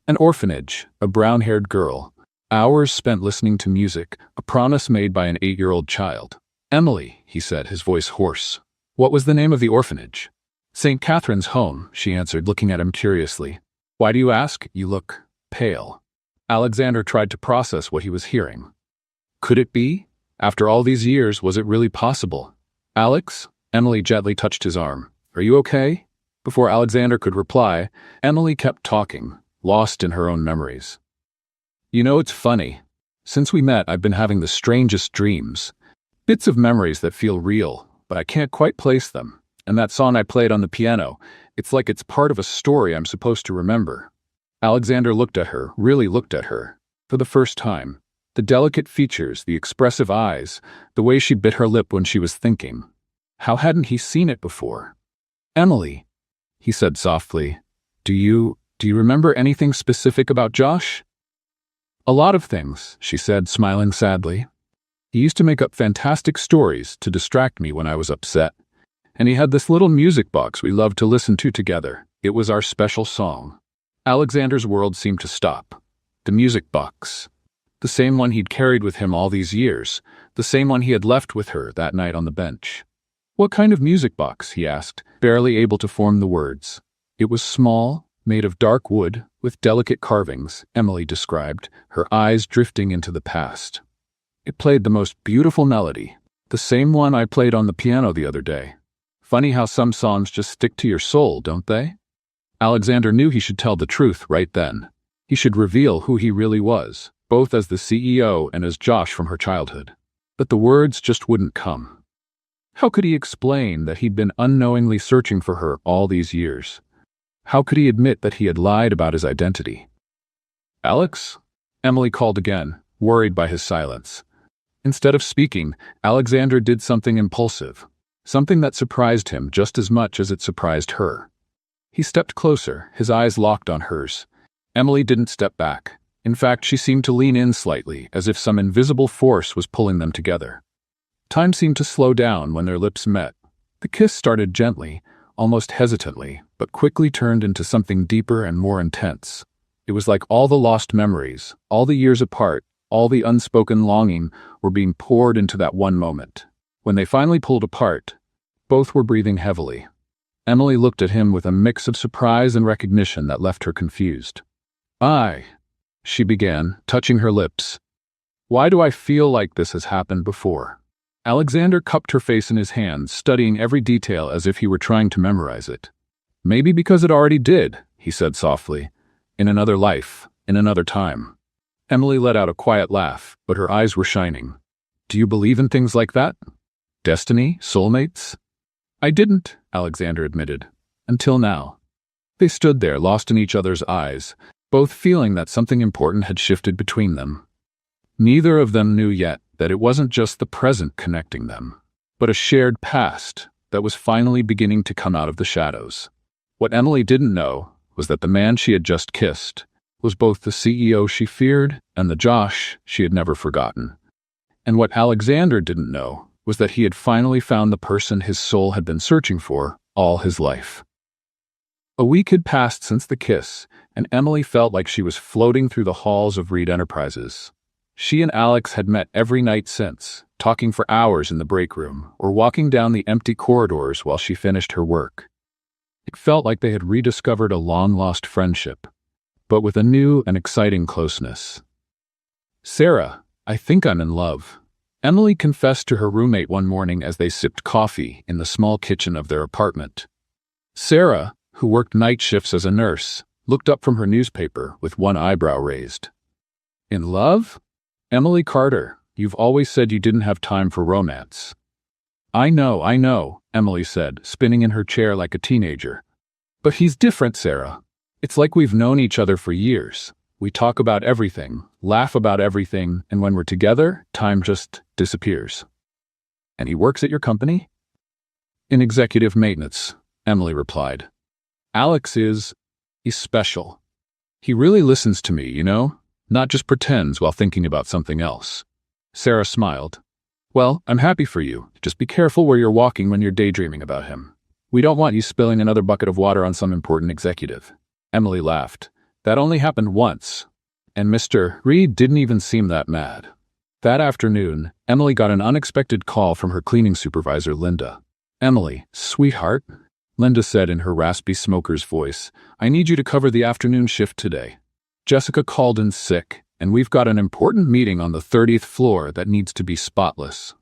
A: An orphanage, a brown-haired girl, hours spent listening to music, a promise made by an 8-year-old child. Emily, he said, his voice hoarse. What was the name of the orphanage? St. Catherine's Home, she answered, looking at him curiously. Why do you ask? You look pale. Alexander tried to process what he was hearing. Could it be? After all these years, was it really possible? Alex? Emily gently touched his arm. Are you okay? Before Alexander could reply, Emily kept talking, lost in her own memories. You know, it's funny. Since we met, I've been having the strangest dreams. Bits of memories that feel real, but I can't quite place them. And that song I played on the piano, it's like it's part of a story I'm supposed to remember. Alexander looked at her, really looked at her, for the first time. The delicate features, the expressive eyes, the way she bit her lip when she was thinking. How hadn't he seen it before? Emily, he said softly, do you remember anything specific about Josh? A lot of things, she said, smiling sadly. He used to make up fantastic stories to distract me when I was upset. And he had this little music box we loved to listen to together. It was our special song. Alexander's world seemed to stop. The music box. The same one he'd carried with him all these years. The same one he had left with her that night on the bench. What kind of music box? He asked, barely able to form the words. It was small, made of dark wood, with delicate carvings, Emily described, her eyes drifting into the past. It played the most beautiful melody, the same one I played on the piano the other day. Funny how some songs just stick to your soul, don't they? Alexander knew he should tell the truth right then. He should reveal who he really was, both as the CEO and as Josh from her childhood. But the words just wouldn't come. How could he explain that he'd been unknowingly searching for her all these years? How could he admit that he had lied about his identity? Alex? Emily called again, worried by his silence. Instead of speaking, Alexander did something impulsive, something that surprised him just as much as it surprised her. He stepped closer, his eyes locked on hers. Emily didn't step back. In fact, she seemed to lean in slightly, as if some invisible force was pulling them together. Time seemed to slow down when their lips met. The kiss started gently, almost hesitantly, but quickly turned into something deeper and more intense. It was like all the lost memories, all the years apart, all the unspoken longing were being poured into that one moment. When they finally pulled apart, both were breathing heavily. Emily looked at him with a mix of surprise and recognition that left her confused. She began, touching her lips. Why do I feel like this has happened before? Alexander cupped her face in his hands, studying every detail as if he were trying to memorize it. Maybe because it already did, he said softly. In another life, in another time. Emily let out a quiet laugh, but her eyes were shining. Do you believe in things like that? Destiny? Soulmates? I didn't, Alexander admitted. Until now. They stood there, lost in each other's eyes, both feeling that something important had shifted between them. Neither of them knew yet that it wasn't just the present connecting them, but a shared past that was finally beginning to come out of the shadows. What Emily didn't know was that the man she had just kissed was both the CEO she feared and the Josh she had never forgotten. And what Alexander didn't know was that he had finally found the person his soul had been searching for all his life. A week had passed since the kiss, and Emily felt like she was floating through the halls of Reed Enterprises. She and Alex had met every night since, talking for hours in the break room or walking down the empty corridors while she finished her work. It felt like they had rediscovered a long-lost friendship, but with a new and exciting closeness. Sarah, I think I'm in love. Emily confessed to her roommate one morning as they sipped coffee in the small kitchen of their apartment. Sarah, who worked night shifts as a nurse, looked up from her newspaper with one eyebrow raised. In love? Emily Carter, you've always said you didn't have time for romance. I know, Emily said, spinning in her chair like a teenager. But he's different, Sarah. It's like we've known each other for years. We talk about everything, laugh about everything, and when we're together, time just disappears. And he works at your company? In executive maintenance, Emily replied. Alex is special. He really listens to me, not just pretends while thinking about something else. Sarah smiled. Well, I'm happy for you. Just be careful where you're walking when you're daydreaming about him. We don't want you spilling another bucket of water on some important executive." Emily laughed. That only happened once, and Mr. Reed didn't even seem that mad. That afternoon, Emily got an unexpected call from her cleaning supervisor, Linda. "Emily, sweetheart," Linda said in her raspy smoker's voice, "I need you to cover the afternoon shift today. Jessica called in sick, and we've got an important meeting on the 30th floor that needs to be spotless."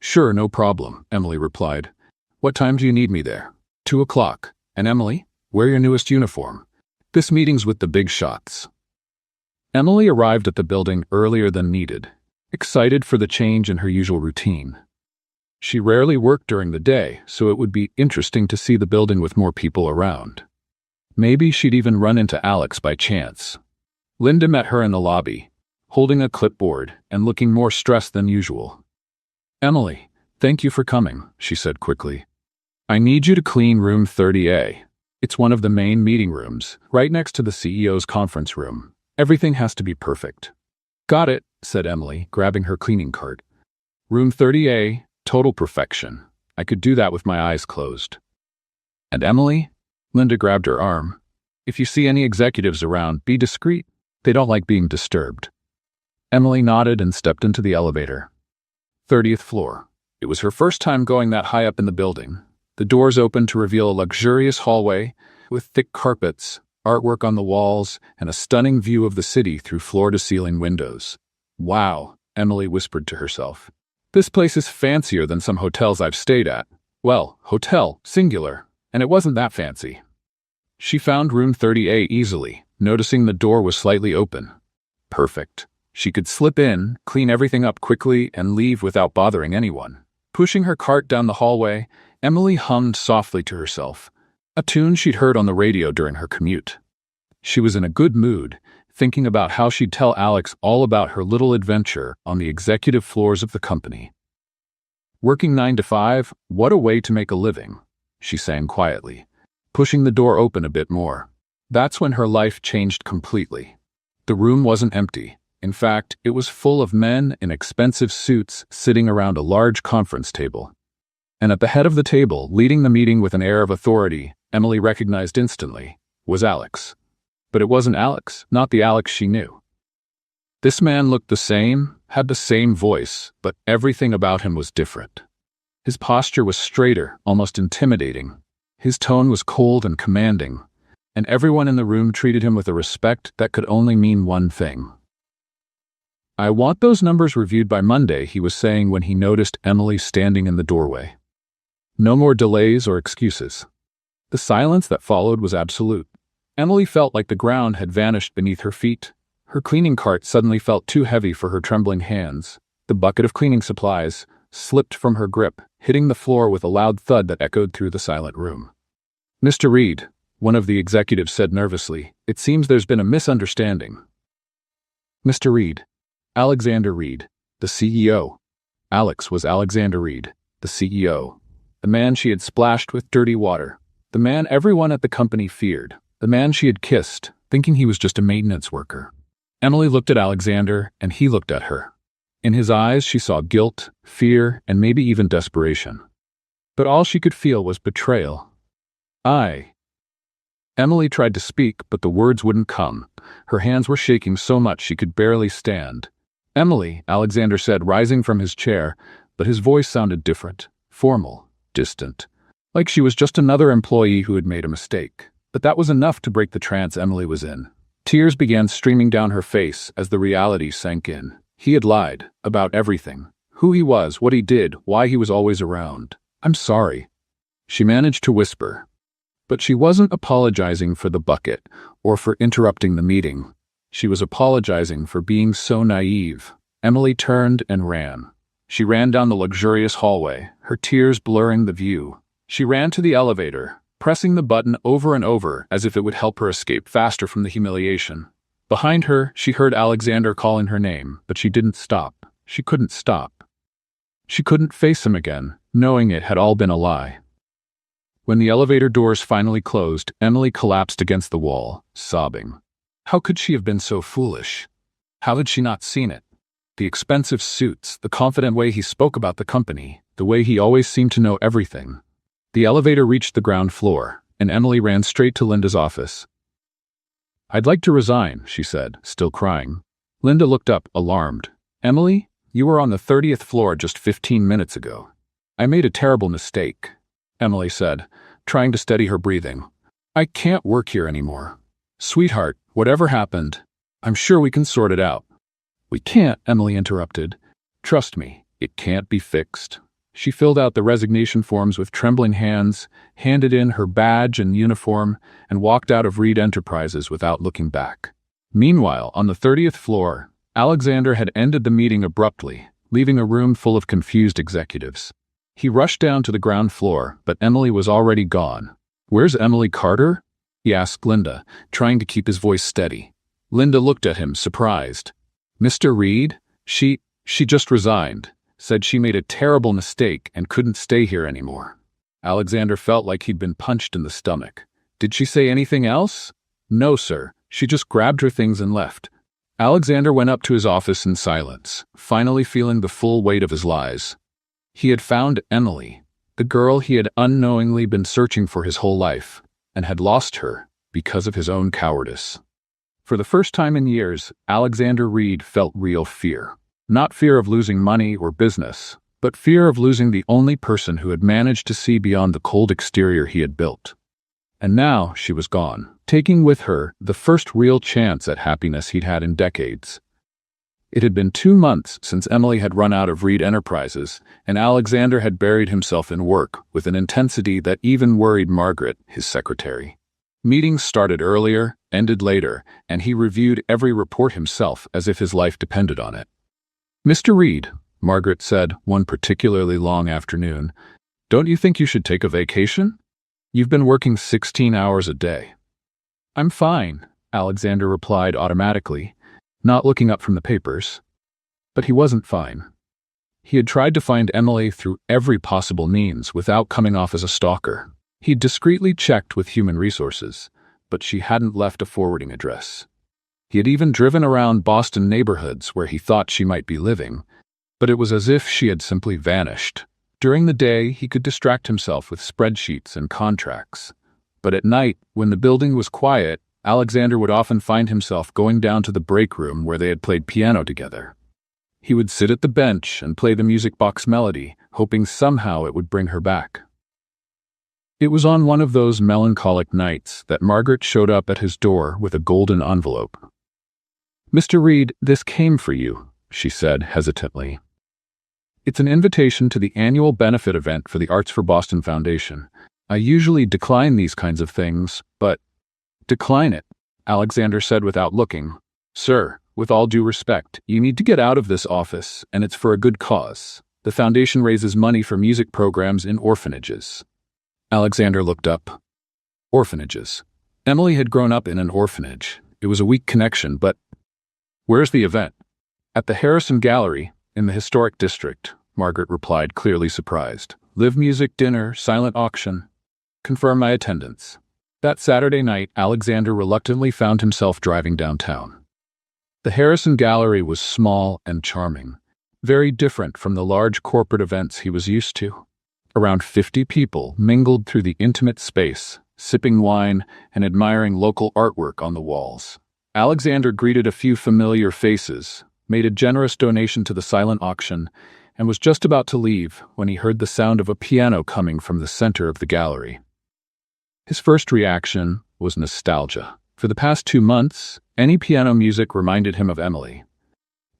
A: "Sure, no problem," Emily replied. "What time do you need me there?" 2 o'clock. "And Emily, wear your newest uniform. This meeting's with the big shots." Emily arrived at the building earlier than needed, excited for the change in her usual routine. She rarely worked during the day, so it would be interesting to see the building with more people around. Maybe she'd even run into Alex by chance. Linda met her in the lobby, holding a clipboard and looking more stressed than usual. "Emily, thank you for coming," she said quickly. "I need you to clean room 30A. It's one of the main meeting rooms, right next to the CEO's conference room. Everything has to be perfect." "Got it," said Emily, grabbing her cleaning cart. "Room 30A, total perfection. I could do that with my eyes closed." "And Emily," Linda grabbed her arm, "if you see any executives around, be discreet. They don't like being disturbed." Emily nodded and stepped into the elevator. 30th floor. It was her first time going that high up in the building. The doors opened to reveal a luxurious hallway with thick carpets, artwork on the walls, and a stunning view of the city through floor-to-ceiling windows. "Wow," Emily whispered to herself. "This place is fancier than some hotels I've stayed at." Well, hotel, singular, and it wasn't that fancy. She found room 30A easily, noticing the door was slightly open. Perfect. She could slip in, clean everything up quickly, and leave without bothering anyone. Pushing her cart down the hallway, Emily hummed softly to herself, a tune she'd heard on the radio during her commute. She was in a good mood, thinking about how she'd tell Alex all about her little adventure on the executive floors of the company. "Working 9 to 5, what a way to make a living," she sang quietly, pushing the door open a bit more. That's when her life changed completely. The room wasn't empty. In fact, it was full of men in expensive suits sitting around a large conference table. And at the head of the table, leading the meeting with an air of authority, Emily recognized instantly, was Alex. But it wasn't Alex, not the Alex she knew. This man looked the same, had the same voice, but everything about him was different. His posture was straighter, almost intimidating. His tone was cold and commanding, and everyone in the room treated him with a respect that could only mean one thing. "I want those numbers reviewed by Monday," he was saying when he noticed Emily standing in the doorway. No more delays or excuses. The silence that followed was absolute. Emily felt like the ground had vanished beneath her feet. Her cleaning cart suddenly felt too heavy for her trembling hands. The bucket of cleaning supplies slipped from her grip, hitting the floor with a loud thud that echoed through the silent room. "Mr. Reed," one of the executives said nervously, "it seems there's been a misunderstanding." Mr. Reed. Alexander Reed, the CEO. Alex was Alexander Reed, the CEO. The man she had splashed with dirty water. The man everyone at the company feared. The man she had kissed, thinking he was just a maintenance worker. Emily looked at Alexander, and he looked at her. In his eyes she saw guilt, fear, and maybe even desperation. But all she could feel was betrayal. Emily tried to speak, but the words wouldn't come. Her hands were shaking so much she could barely stand. "Emily," Alexander said, rising from his chair, but his voice sounded different, formal, distant, like she was just another employee who had made a mistake. But that was enough to break the trance Emily was in. Tears began streaming down her face as the reality sank in. He had lied about everything. Who he was, what he did, why he was always around. "I'm sorry," she managed to whisper. But she wasn't apologizing for the bucket or for interrupting the meeting. She was apologizing for being so naive. Emily turned and ran. She ran down the luxurious hallway, her tears blurring the view. She ran to the elevator, pressing the button over and over as if it would help her escape faster from the humiliation. Behind her, she heard Alexander calling her name, but she didn't stop. She couldn't stop. She couldn't face him again, knowing it had all been a lie. When the elevator doors finally closed, Emily collapsed against the wall, sobbing. How could she have been so foolish? How had she not seen it? The expensive suits, the confident way he spoke about the company, the way he always seemed to know everything. The elevator reached the ground floor, and Emily ran straight to Linda's office. "I'd like to resign," she said, still crying. Linda looked up, alarmed. "Emily, you were on the 30th floor just 15 minutes ago." "I made a terrible mistake," Emily said, trying to steady her breathing. "I can't work here anymore." "Sweetheart, whatever happened, I'm sure we can sort it out." "We can't," Emily interrupted. "Trust me, it can't be fixed." She filled out the resignation forms with trembling hands, handed in her badge and uniform, and walked out of Reed Enterprises without looking back. Meanwhile, on the 30th floor, Alexander had ended the meeting abruptly, leaving a room full of confused executives. He rushed down to the ground floor, but Emily was already gone. "Where's Emily Carter?" he asked Linda, trying to keep his voice steady. Linda looked at him, surprised. "Mr. Reed? She just resigned. Said she made a terrible mistake and couldn't stay here anymore." Alexander felt like he'd been punched in the stomach. "Did she say anything else?" "No, sir. She just grabbed her things and left." Alexander went up to his office in silence, finally feeling the full weight of his lies. He had found Emily, the girl he had unknowingly been searching for his whole life, and had lost her because of his own cowardice. For the first time in years, Alexander Reed felt real fear. Not fear of losing money or business, but fear of losing the only person who had managed to see beyond the cold exterior he had built. And now she was gone, taking with her the first real chance at happiness he'd had in decades. It had been 2 months since Emily had run out of Reed Enterprises, and Alexander had buried himself in work with an intensity that even worried Margaret, his secretary. Meetings started earlier, ended later, and he reviewed every report himself as if his life depended on it. "Mr. Reed," Margaret said one particularly long afternoon, "don't you think you should take a vacation? You've been working 16 hours a day." "I'm fine," Alexander replied automatically, not looking up from the papers. But he wasn't fine. He had tried to find Emily through every possible means without coming off as a stalker. He'd discreetly checked with human resources, but she hadn't left a forwarding address. He had even driven around Boston neighborhoods where he thought she might be living, but it was as if she had simply vanished. During the day, he could distract himself with spreadsheets and contracts. But at night, when the building was quiet, Alexander would often find himself going down to the break room where they had played piano together. He would sit at the bench and play the music box melody, hoping somehow it would bring her back. It was on one of those melancholic nights that Margaret showed up at his door with a golden envelope. "Mr. Reed, this came for you," she said hesitantly. "It's an invitation to the annual benefit event for the Arts for Boston Foundation. I usually decline these kinds of things, but—" "Decline it," Alexander said without looking. "Sir, with all due respect, you need to get out of this office, and it's for a good cause. The foundation raises money for music programs in orphanages." Alexander looked up. Orphanages. Emily had grown up in an orphanage. It was a weak connection, but— "Where's the event?" "At the Harrison Gallery, in the Historic District," Margaret replied, clearly surprised. "Live music, dinner, silent auction. Confirm my attendance." That Saturday night, Alexander reluctantly found himself driving downtown. The Harrison Gallery was small and charming, very different from the large corporate events he was used to. Around 50 people mingled through the intimate space, sipping wine and admiring local artwork on the walls. Alexander greeted a few familiar faces, made a generous donation to the silent auction, and was just about to leave when he heard the sound of a piano coming from the center of the gallery. His first reaction was nostalgia. For the past 2 months, any piano music reminded him of Emily.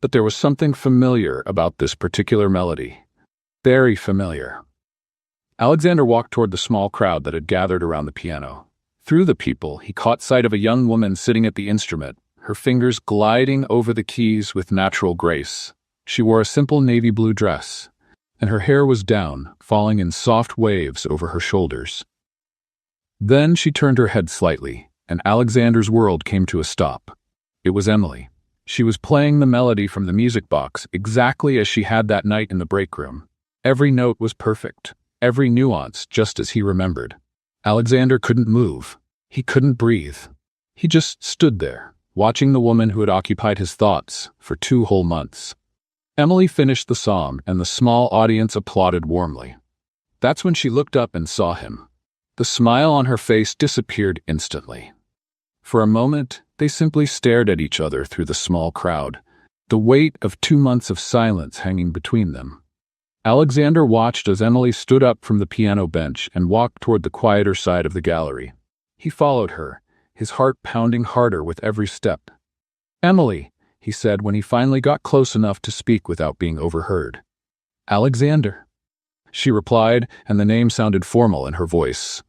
A: But there was something familiar about this particular melody. Very familiar. Alexander walked toward the small crowd that had gathered around the piano. Through the people, he caught sight of a young woman sitting at the instrument, her fingers gliding over the keys with natural grace. She wore a simple navy blue dress, and her hair was down, falling in soft waves over her shoulders. Then she turned her head slightly, and Alexander's world came to a stop. It was Emily. She was playing the melody from the music box exactly as she had that night in the break room. Every note was perfect, every nuance just as he remembered. Alexander couldn't move. He couldn't breathe. He just stood there, watching the woman who had occupied his thoughts for 2 whole months. Emily finished the song, and the small audience applauded warmly. That's when she looked up and saw him. The smile on her face disappeared instantly. For a moment, they simply stared at each other through the small crowd, the weight of 2 months of silence hanging between them. Alexander watched as Emily stood up from the piano bench and walked toward the quieter side of the gallery. He followed her, his heart pounding harder with every step. "Emily," he said when he finally got close enough to speak without being overheard. "Alexander," she replied, and the name sounded formal in her voice.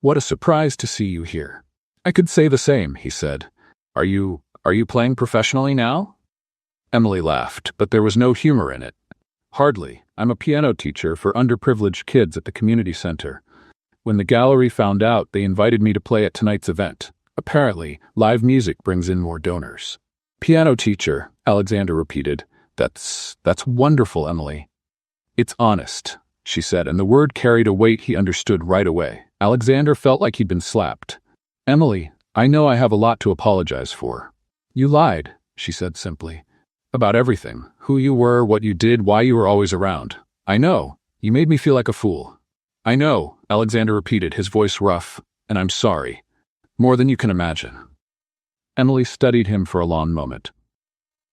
A: "What a surprise to see you here." "I could say the same," he said. Are you playing professionally now?" Emily laughed, but there was no humor in it. "Hardly. I'm a piano teacher for underprivileged kids at the community center. When the gallery found out, they invited me to play at tonight's event. Apparently, live music brings in more donors." "Piano teacher," Alexander repeated. That's wonderful, Emily." "It's honest," she said, and the word carried a weight he understood right away. Alexander felt like he'd been slapped. "Emily, I know I have a lot to apologize for." "You lied," she said simply. "About everything. Who you were, what you did, why you were always around. I know. You made me feel like a fool." "I know," Alexander repeated, his voice rough. "And I'm sorry. More than you can imagine." Emily studied him for a long moment.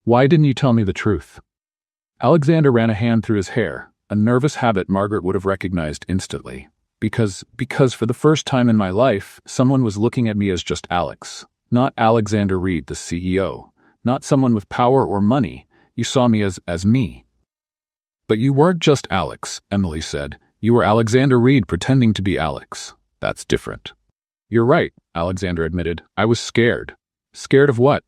A: "Why didn't you tell me the truth?" Alexander ran a hand through his hair, a nervous habit Margaret would have recognized instantly. Because for the first time in my life, someone was looking at me as just Alex. Not Alexander Reed, the CEO. Not someone with power or money. You saw me as me. "But you weren't just Alex," Emily said. "You were Alexander Reed pretending to be Alex. That's different." "You're right," Alexander admitted. "I was scared." "Scared of what?"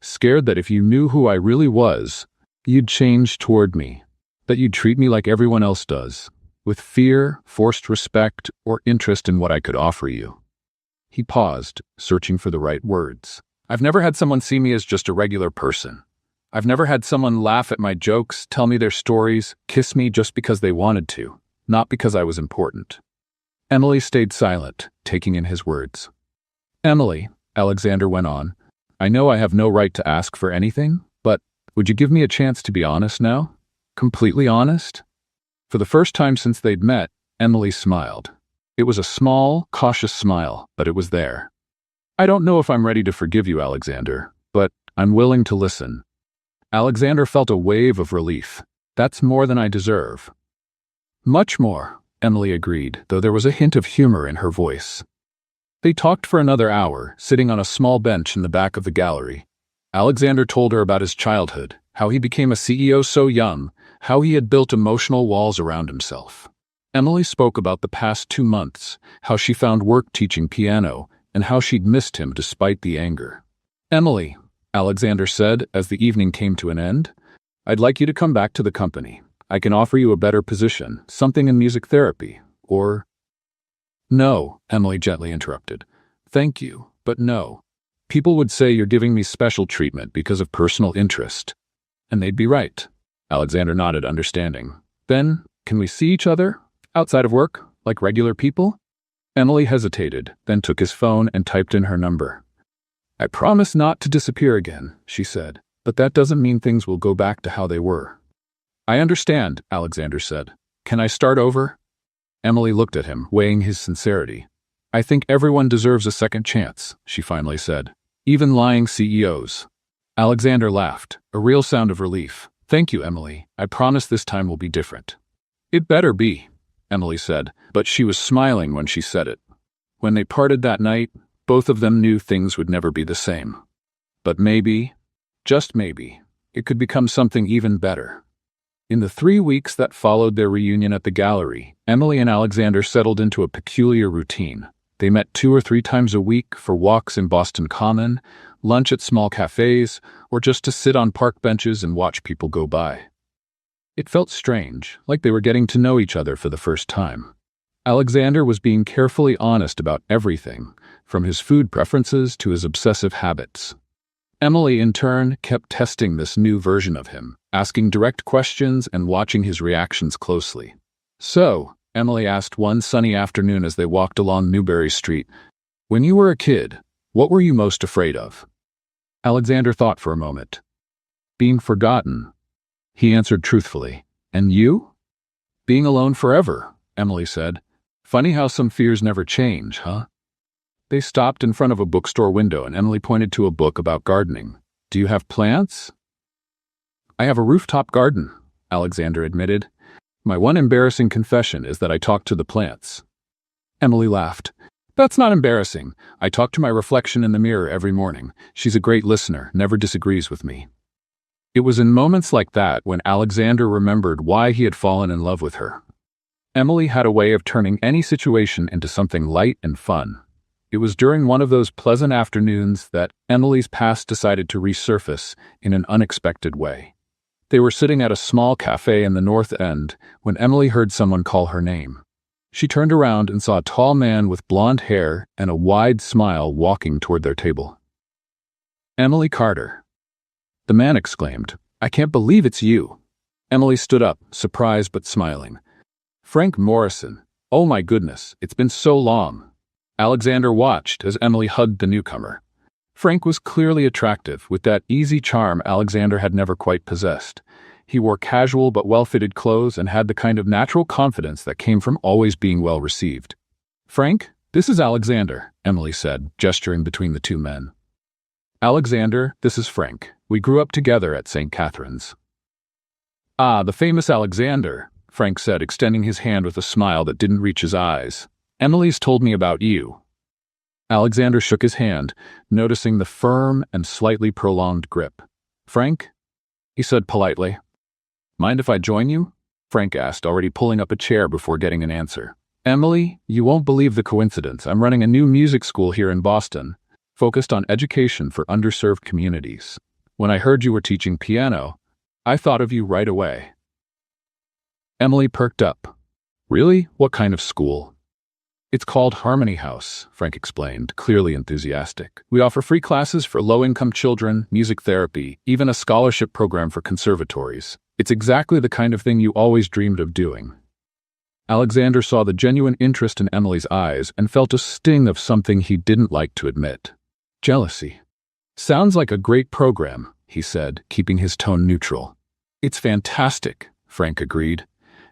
A: "Scared that if you knew who I really was, you'd change toward me. That you'd treat me like everyone else does. With fear, forced respect, or interest in what I could offer you." He paused, searching for the right words. "I've never had someone see me as just a regular person. I've never had someone laugh at my jokes, tell me their stories, kiss me just because they wanted to, not because I was important." Emily stayed silent, taking in his words. "Emily," Alexander went on, "I know I have no right to ask for anything, but would you give me a chance to be honest now? Completely honest?" For the first time since they'd met, Emily smiled. It was a small, cautious smile, but it was there. "I don't know if I'm ready to forgive you, Alexander, but I'm willing to listen." Alexander felt a wave of relief. "That's more than I deserve." "Much more," Emily agreed, though there was a hint of humor in her voice. They talked for another hour, sitting on a small bench in the back of the gallery. Alexander told her about his childhood, how he became a CEO so young, how he had built emotional walls around himself. Emily spoke about the past 2 months, how she found work teaching piano, and how she'd missed him despite the anger. "Emily," Alexander said as the evening came to an end, "I'd like you to come back to the company. I can offer you a better position, something in music therapy, or—" "No," Emily gently interrupted. "Thank you, but no. People would say you're giving me special treatment because of personal interest. And they'd be right." Alexander nodded, understanding. "Then, can we see each other? Outside of work, like regular people?" Emily hesitated, then took his phone and typed in her number. "I promise not to disappear again," she said, "but that doesn't mean things will go back to how they were." "I understand," Alexander said. "Can I start over?" Emily looked at him, weighing his sincerity. "I think everyone deserves a second chance," she finally said. "Even lying CEOs." Alexander laughed, a real sound of relief. "Thank you, Emily. I promise this time will be different." "It better be," Emily said, but she was smiling when she said it. When they parted that night, both of them knew things would never be the same. But maybe, just maybe, it could become something even better. In the 3 weeks that followed their reunion at the gallery, Emily and Alexander settled into a peculiar routine. They met 2 or 3 times a week for walks in Boston Common, lunch at small cafes, or just to sit on park benches and watch people go by. It felt strange, like they were getting to know each other for the first time. Alexander was being carefully honest about everything, from his food preferences to his obsessive habits. Emily, in turn, kept testing this new version of him, asking direct questions and watching his reactions closely. "So," Emily asked one sunny afternoon as they walked along Newbury Street, "when you were a kid, what were you most afraid of?" Alexander thought for a moment. "Being forgotten." He answered truthfully. And you? Being alone forever, Emily said. Funny how some fears never change, huh? They stopped in front of a bookstore window and Emily pointed to a book about gardening. Do you have plants? I have a rooftop garden, Alexander admitted. My one embarrassing confession is that I talk to the plants. Emily laughed. That's not embarrassing. I talk to my reflection in the mirror every morning. She's a great listener, never disagrees with me. It was in moments like that when Alexander remembered why he had fallen in love with her. Emily had a way of turning any situation into something light and fun. It was during one of those pleasant afternoons that Emily's past decided to resurface in an unexpected way. They were sitting at a small cafe in the North End when Emily heard someone call her name. She turned around and saw a tall man with blonde hair and a wide smile walking toward their table. Emily Carter. The man exclaimed, I can't believe it's you. Emily stood up, surprised but smiling. Frank Morrison. Oh my goodness, it's been so long. Alexander watched as Emily hugged the newcomer. Frank was clearly attractive, with that easy charm Alexander had never quite possessed. He wore casual but well-fitted clothes and had the kind of natural confidence that came from always being well received. Frank, this is Alexander, Emily said, gesturing between the two men. Alexander, this is Frank. We grew up together at St. Catherine's. Ah, the famous Alexander, Frank said, extending his hand with a smile that didn't reach his eyes. Emily's told me about you. Alexander shook his hand, noticing the firm and slightly prolonged grip. Frank? He said politely. Mind if I join you? Frank asked, already pulling up a chair before getting an answer. Emily, you won't believe the coincidence. I'm running a new music school here in Boston, focused on education for underserved communities. When I heard you were teaching piano, I thought of you right away. Emily perked up. Really? What kind of school? It's called Harmony House, Frank explained, clearly enthusiastic. We offer free classes for low-income children, music therapy, even a scholarship program for conservatories. It's exactly the kind of thing you always dreamed of doing. Alexander saw the genuine interest in Emily's eyes and felt a sting of something he didn't like to admit. Jealousy. Sounds like a great program, he said, keeping his tone neutral. It's fantastic, Frank agreed.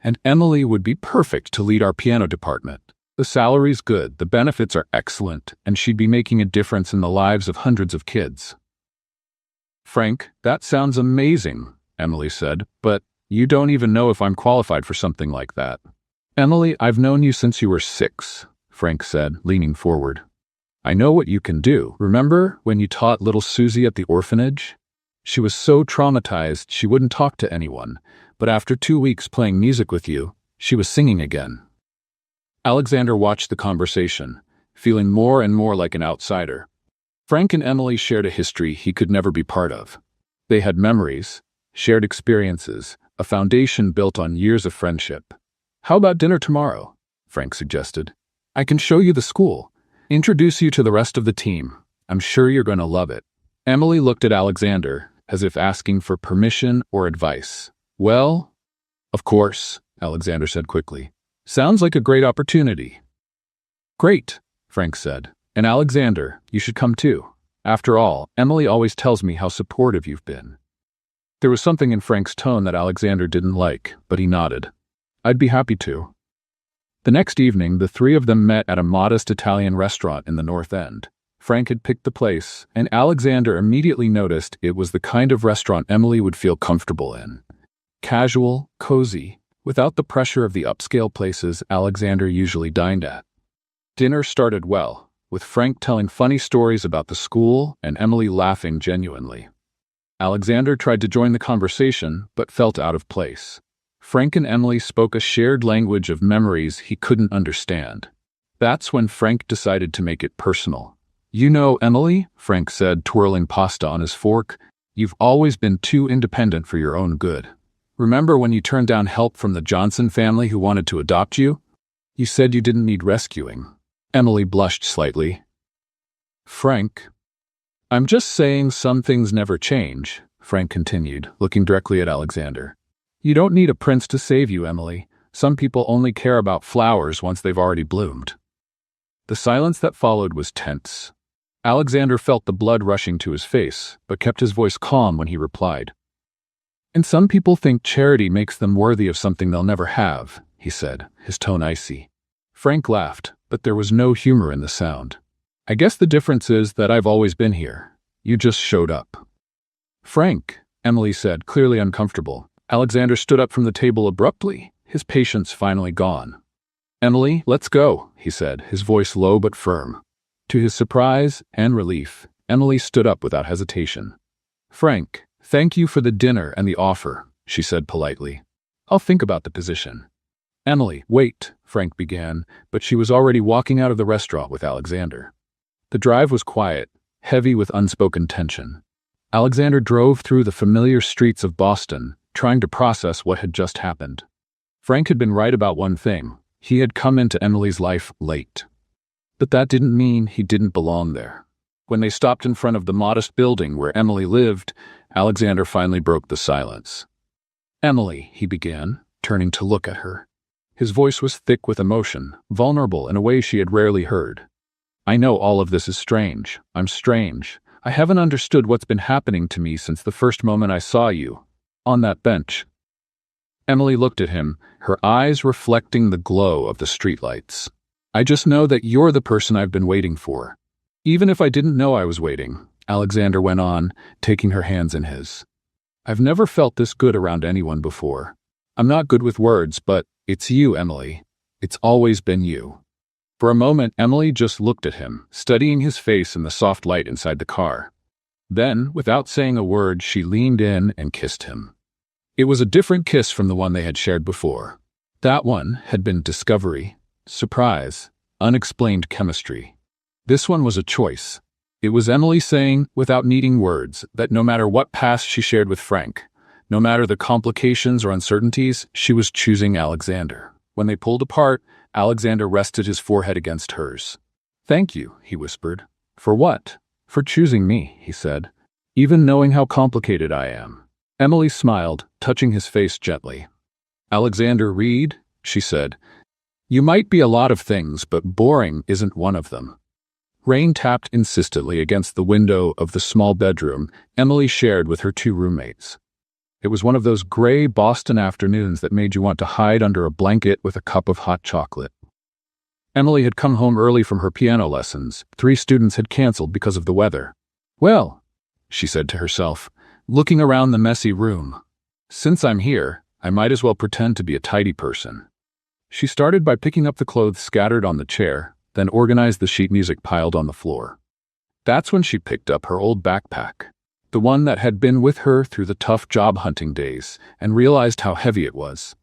A: And Emily would be perfect to lead our piano department. The salary's good, the benefits are excellent, and she'd be making a difference in the lives of hundreds of kids. Frank, that sounds amazing, Emily said, but you don't even know if I'm qualified for something like that. Emily, I've known you since you were 6, Frank said, leaning forward. I know what you can do. Remember when you taught little Susie at the orphanage? She was so traumatized she wouldn't talk to anyone, but after 2 weeks playing music with you, she was singing again. Alexander watched the conversation, feeling more and more like an outsider. Frank and Emily shared a history he could never be part of. They had memories, shared experiences, a foundation built on years of friendship. How about dinner tomorrow? Frank suggested. I can show you the school, introduce you to the rest of the team. I'm sure you're going to love it. Emily looked at Alexander, as if asking for permission or advice. Well, of course, Alexander said quickly. Sounds like a great opportunity. Great, Frank said. And Alexander, you should come too. After all, Emily always tells me how supportive you've been. There was something in Frank's tone that Alexander didn't like, but he nodded. I'd be happy to. The next evening, the three of them met at a modest Italian restaurant in the North End. Frank had picked the place, and Alexander immediately noticed it was the kind of restaurant Emily would feel comfortable in. Casual, cozy, without the pressure of the upscale places Alexander usually dined at. Dinner started well, with Frank telling funny stories about the school and Emily laughing genuinely. Alexander tried to join the conversation, but felt out of place. Frank and Emily spoke a shared language of memories he couldn't understand. That's when Frank decided to make it personal. You know, Emily, Frank said, twirling pasta on his fork, you've always been too independent for your own good. Remember when you turned down help from the Johnson family who wanted to adopt you? You said you didn't need rescuing. Emily blushed slightly. Frank, I'm just saying some things never change, Frank continued, looking directly at Alexander. You don't need a prince to save you, Emily. Some people only care about flowers once they've already bloomed. The silence that followed was tense. Alexander felt the blood rushing to his face, but kept his voice calm when he replied. And some people think charity makes them worthy of something they'll never have, he said, his tone icy. Frank laughed, but there was no humor in the sound. I guess the difference is that I've always been here. You just showed up. Frank, Emily said, clearly uncomfortable. Alexander stood up from the table abruptly, his patience finally gone. Emily, let's go, he said, his voice low but firm. To his surprise and relief, Emily stood up without hesitation. Frank, thank you for the dinner and the offer, she said politely. I'll think about the position. Emily, wait, Frank began, but she was already walking out of the restaurant with Alexander. The drive was quiet, heavy with unspoken tension. Alexander drove through the familiar streets of Boston, trying to process what had just happened. Frank had been right about one thing. He had come into Emily's life late. But that didn't mean he didn't belong there. When they stopped in front of the modest building where Emily lived, Alexander finally broke the silence. Emily, he began, turning to look at her. His voice was thick with emotion, vulnerable in a way she had rarely heard. I know all of this is strange. I'm strange. I haven't understood what's been happening to me since the first moment I saw you. On that bench. Emily looked at him, her eyes reflecting the glow of the streetlights. I just know that you're the person I've been waiting for. Even if I didn't know I was waiting, Alexander went on, taking her hands in his. I've never felt this good around anyone before. I'm not good with words, but it's you, Emily. It's always been you. For a moment, Emily just looked at him, studying his face in the soft light inside the car. Then, without saying a word, she leaned in and kissed him. It was a different kiss from the one they had shared before. That one had been discovery, surprise, unexplained chemistry. This one was a choice. It was Emily saying, without needing words, that no matter what past she shared with Frank, no matter the complications or uncertainties, she was choosing Alexander. When they pulled apart, Alexander rested his forehead against hers. Thank you, he whispered. For what? For choosing me, he said, even knowing how complicated I am. Emily smiled, touching his face gently. Alexander Reed, she said, you might be a lot of things, but boring isn't one of them. Rain tapped insistently against the window of the small bedroom Emily shared with her two roommates. It was one of those gray Boston afternoons that made you want to hide under a blanket with a cup of hot chocolate. Emily had come home early from her piano lessons. 3 students had canceled because of the weather. Well, she said to herself, looking around the messy room, since I'm here, I might as well pretend to be a tidy person. She started by picking up the clothes scattered on the chair, then organized the sheet music piled on the floor. That's when she picked up her old backpack, the one that had been with her through the tough job hunting days, and realized how heavy it was.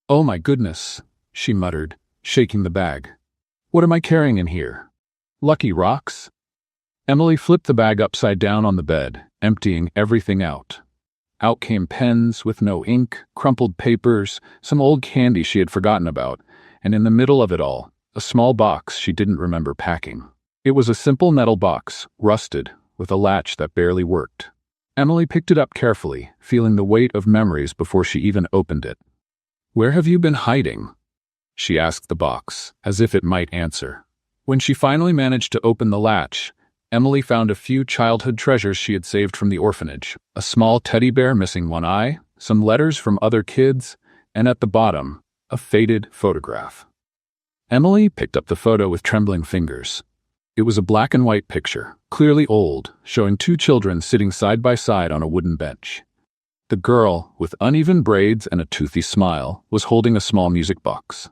A: Oh my goodness, she muttered, shaking the bag. What am I carrying in here? Lucky rocks? Emily flipped the bag upside down on the bed, emptying everything out. Out came pens with no ink, crumpled papers, some old candy she had forgotten about, and in the middle of it all, a small box she didn't remember packing. It was a simple metal box, rusted, with a latch that barely worked. Emily picked it up carefully, feeling the weight of memories before she even opened it. Where have you been hiding? She asked the box, as if it might answer. When she finally managed to open the latch, Emily found a few childhood treasures she had saved from the orphanage, a small teddy bear missing one eye, some letters from other kids, and at the bottom, a faded photograph. Emily picked up the photo with trembling fingers. It was a black and white picture, clearly old, showing 2 children sitting side by side on a wooden bench. The girl, with uneven braids and a toothy smile, was holding a small music box.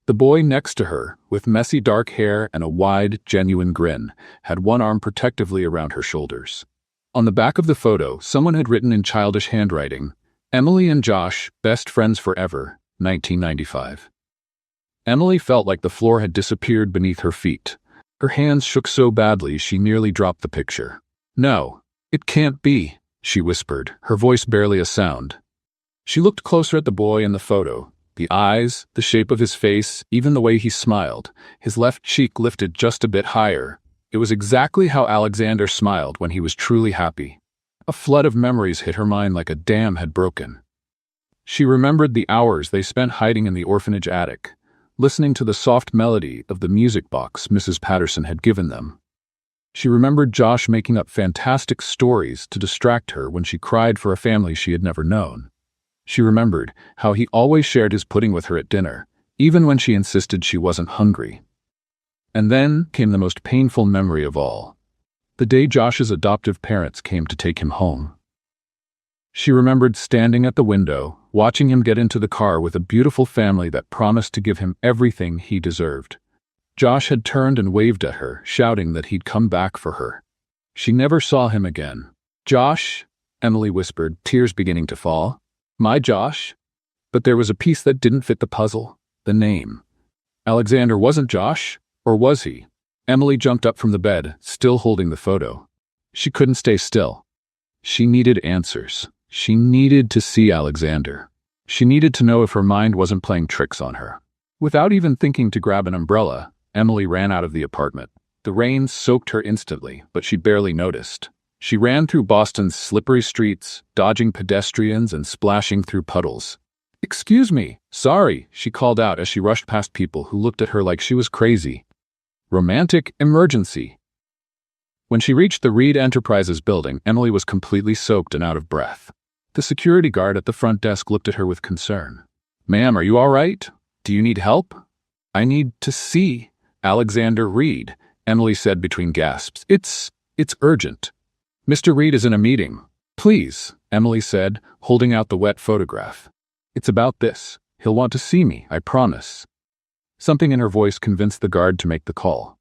A: The boy next to her, with messy dark hair and a wide, genuine grin, had one arm protectively around her shoulders. On the back of the photo, someone had written in childish handwriting, Emily and Josh, best friends forever, 1995. Emily felt like the floor had disappeared beneath her feet. Her hands shook so badly she nearly dropped the picture. No, it can't be, she whispered, her voice barely a sound. She looked closer at the boy in the photo. The eyes, the shape of his face, even the way he smiled, his left cheek lifted just a bit higher. It was exactly how Alexander smiled when he was truly happy. A flood of memories hit her mind like a dam had broken. She remembered the hours they spent hiding in the orphanage attic, listening to the soft melody of the music box Mrs. Patterson had given them. She remembered Josh making up fantastic stories to distract her when she cried for a family she had never known. She remembered how he always shared his pudding with her at dinner, even when she insisted she wasn't hungry. And then came the most painful memory of all: the day Josh's adoptive parents came to take him home. She remembered standing at the window, watching him get into the car with a beautiful family that promised to give him everything he deserved. Josh had turned and waved at her, shouting that he'd come back for her. She never saw him again. "Josh," Emily whispered, tears beginning to fall. "My Josh?" But there was a piece that didn't fit the puzzle: the name. Alexander wasn't Josh, or was he? Emily jumped up from the bed, still holding the photo. She couldn't stay still. She needed answers. She needed to see Alexander. She needed to know if her mind wasn't playing tricks on her. Without even thinking to grab an umbrella, Emily ran out of the apartment. The rain soaked her instantly, but she barely noticed. She ran through Boston's slippery streets, dodging pedestrians and splashing through puddles. "Excuse me, sorry," she called out as she rushed past people who looked at her like she was crazy. Romantic emergency. When she reached the Reed Enterprises building, Emily was completely soaked and out of breath. The security guard at the front desk looked at her with concern. "Ma'am, are you all right? Do you need help?" "I need to see Alexander Reed," Emily said between gasps. It's urgent." "Mr. Reed is in a meeting. Please," Emily said, holding out the wet photograph. "It's about this. He'll want to see me, I promise." Something in her voice convinced the guard to make the call.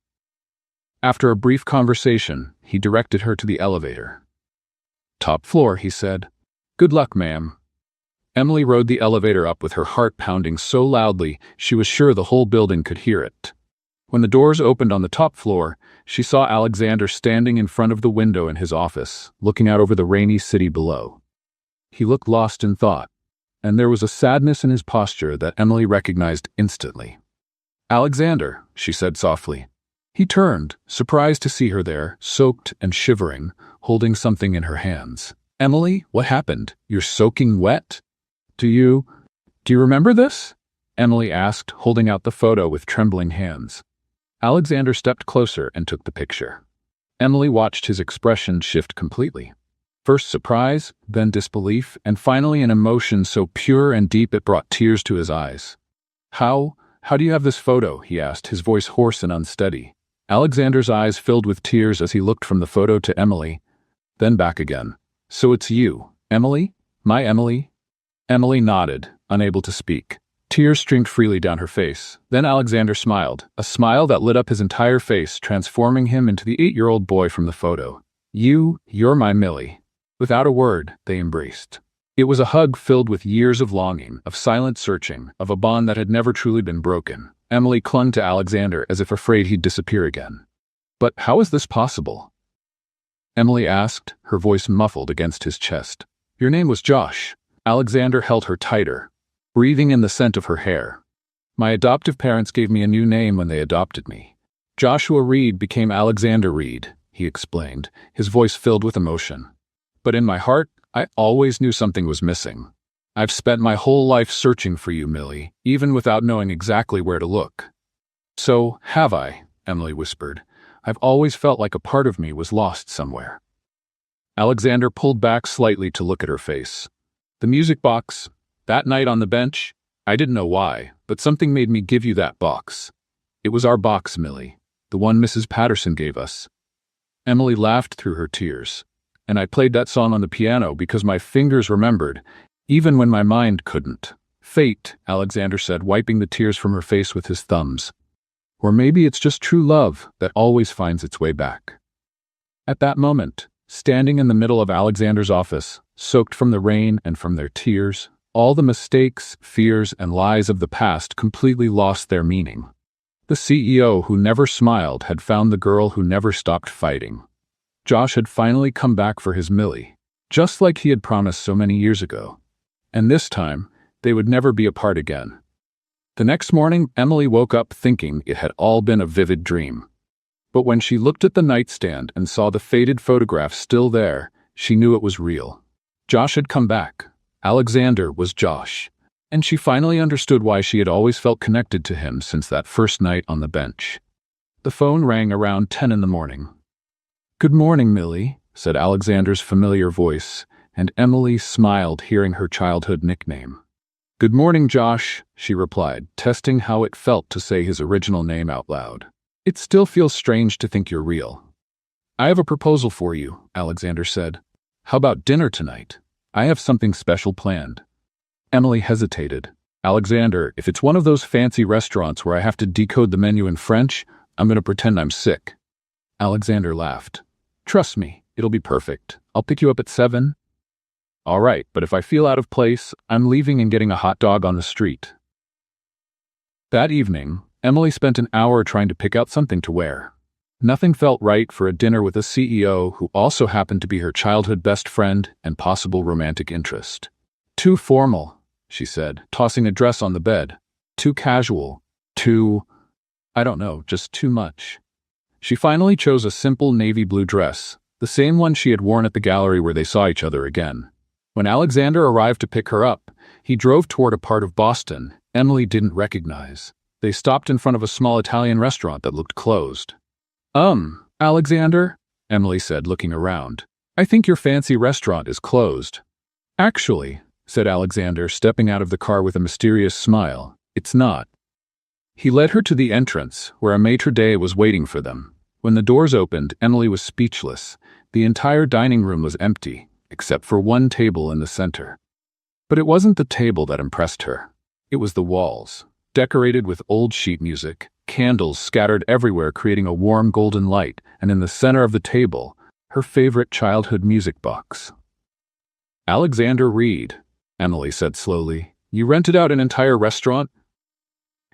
A: After a brief conversation, he directed her to the elevator. "Top floor," he said. "Good luck, ma'am." Emily rode the elevator up with her heart pounding so loudly she was sure the whole building could hear it. When the doors opened on the top floor, she saw Alexander standing in front of the window in his office, looking out over the rainy city below. He looked lost in thought, and there was a sadness in his posture that Emily recognized instantly. "Alexander," she said softly. He turned, surprised to see her there, soaked and shivering, holding something in her hands. "Emily, what happened? You're soaking wet?" Do you remember this?" Emily asked, holding out the photo with trembling hands. Alexander stepped closer and took the picture. Emily watched his expression shift completely. First surprise, then disbelief, and finally an emotion so pure and deep it brought tears to his eyes. How do you have this photo?" he asked, his voice hoarse and unsteady. Alexander's eyes filled with tears as he looked from the photo to Emily, then back again. "So it's you, Emily? My Emily?" Emily nodded, unable to speak. Tears streamed freely down her face. Then Alexander smiled, a smile that lit up his entire face, transforming him into the 8-year-old boy from the photo. You're my Millie." Without a word, they embraced. It was a hug filled with years of longing, of silent searching, of a bond that had never truly been broken. Emily clung to Alexander as if afraid he'd disappear again. "But how is this possible?" Emily asked, her voice muffled against his chest. "Your name was Josh." Alexander held her tighter, breathing in the scent of her hair. "My adoptive parents gave me a new name when they adopted me. Joshua Reed became Alexander Reed," he explained, his voice filled with emotion. "But in my heart, I always knew something was missing. I've spent my whole life searching for you, Millie, even without knowing exactly where to look." "So have I," Emily whispered. "I've always felt like a part of me was lost somewhere." Alexander pulled back slightly to look at her face. "The music box. That night on the bench. I didn't know why, but something made me give you that box. It was our box, Millie. The one Mrs. Patterson gave us." Emily laughed through her tears. "And I played that song on the piano because my fingers remembered, even when my mind couldn't." "Fate," Alexander said, wiping the tears from her face with his thumbs. "Or maybe it's just true love that always finds its way back." At that moment, standing in the middle of Alexander's office, soaked from the rain and from their tears, all the mistakes, fears, and lies of the past completely lost their meaning. The CEO who never smiled had found the girl who never stopped fighting. Josh had finally come back for his Millie, just like he had promised so many years ago. And this time, they would never be apart again. The next morning, Emily woke up thinking it had all been a vivid dream. But when she looked at the nightstand and saw the faded photograph still there, she knew it was real. Josh had come back. Alexander was Josh. And she finally understood why she had always felt connected to him since that first night on the bench. The phone rang around 10 in the morning. "Good morning, Millie," said Alexander's familiar voice, and Emily smiled hearing her childhood nickname. "Good morning, Josh," she replied, testing how it felt to say his original name out loud. "It still feels strange to think you're real." "I have a proposal for you," Alexander said. "How about dinner tonight? I have something special planned." Emily hesitated. "Alexander, if it's one of those fancy restaurants where I have to decode the menu in French, I'm going to pretend I'm sick." Alexander laughed. "Trust me, it'll be perfect. I'll pick you up at 7. "All right, but if I feel out of place, I'm leaving and getting a hot dog on the street." That evening, Emily spent an hour trying to pick out something to wear. Nothing felt right for a dinner with a CEO who also happened to be her childhood best friend and possible romantic interest. "Too formal," she said, tossing a dress on the bed. "Too casual. I don't know, just too much." She finally chose a simple navy blue dress, the same one she had worn at the gallery where they saw each other again. When Alexander arrived to pick her up, he drove toward a part of Boston Emily didn't recognize. They stopped in front of a small Italian restaurant that looked closed. Alexander," Emily said, looking around. "I think your fancy restaurant is closed." "Actually," said Alexander, stepping out of the car with a mysterious smile, "it's not." He led her to the entrance, where a maitre d' was waiting for them. When the doors opened, Emily was speechless. The entire dining room was empty, except for one table in the center. But it wasn't the table that impressed her. It was the walls, decorated with old sheet music, candles scattered everywhere creating a warm golden light, and in the center of the table, her favorite childhood music box. "Alexander Reed," Emily said slowly. "You rented out an entire restaurant?"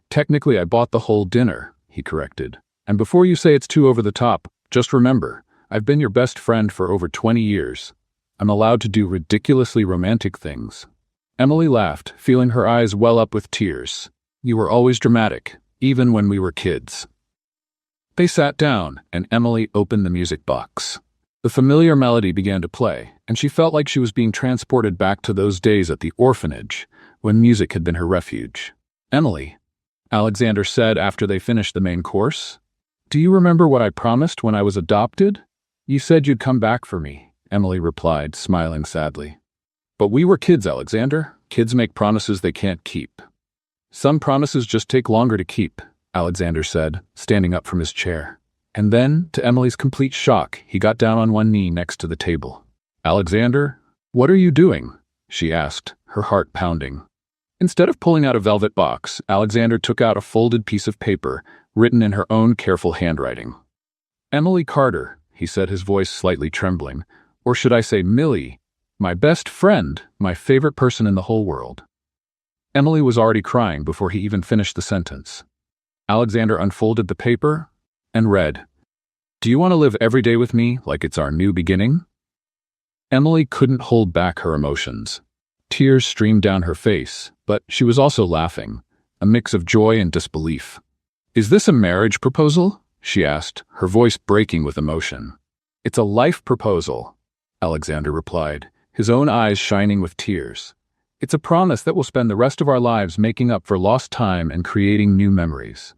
A: "Technically, I bought the whole dinner," he corrected. "And before you say it's too over the top, just remember, I've been your best friend for over 20 years. I'm allowed to do ridiculously romantic things." Emily laughed, feeling her eyes well up with tears. "You were always dramatic, even when we were kids." They sat down, and Emily opened the music box. The familiar melody began to play, and she felt like she was being transported back to those days at the orphanage, when music had been her refuge. "Emily," Alexander said after they finished the main course, "do you remember what I promised when I was adopted?" "You said you'd come back for me," Emily replied, smiling sadly. "But we were kids, Alexander. Kids make promises they can't keep." "Some promises just take longer to keep," Alexander said, standing up from his chair. And then, to Emily's complete shock, he got down on one knee next to the table. "Alexander, what are you doing?" she asked, her heart pounding. Instead of pulling out a velvet box, Alexander took out a folded piece of paper, written in her own careful handwriting. "Emily Carter," he said, his voice slightly trembling. "Or should I say Millie? My best friend, my favorite person in the whole world." Emily was already crying before he even finished the sentence. Alexander unfolded the paper and read, "Do you want to live every day with me like it's our new beginning?" Emily couldn't hold back her emotions. Tears streamed down her face, but she was also laughing, a mix of joy and disbelief. "Is this a marriage proposal?" she asked, her voice breaking with emotion. "It's a life proposal," Alexander replied, his own eyes shining with tears. "It's a promise that we'll spend the rest of our lives making up for lost time and creating new memories."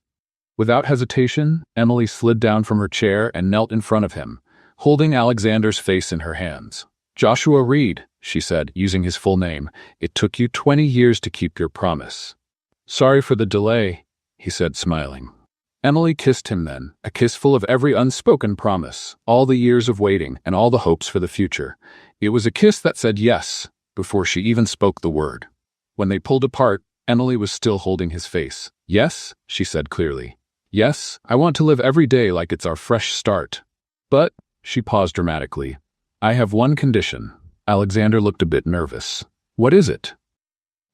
A: Without hesitation, Emily slid down from her chair and knelt in front of him, holding Alexander's face in her hands. "Joshua Reed," she said, using his full name, "it took you 20 years to keep your promise." "Sorry for the delay," he said, smiling. Emily kissed him then, a kiss full of every unspoken promise, all the years of waiting and all the hopes for the future. It was a kiss that said yes, before she even spoke the word. When they pulled apart, Emily was still holding his face. "Yes," she said clearly. "Yes, I want to live every day like it's our fresh start. But," she paused dramatically, "I have one condition." Alexander looked a bit nervous. "What is it?"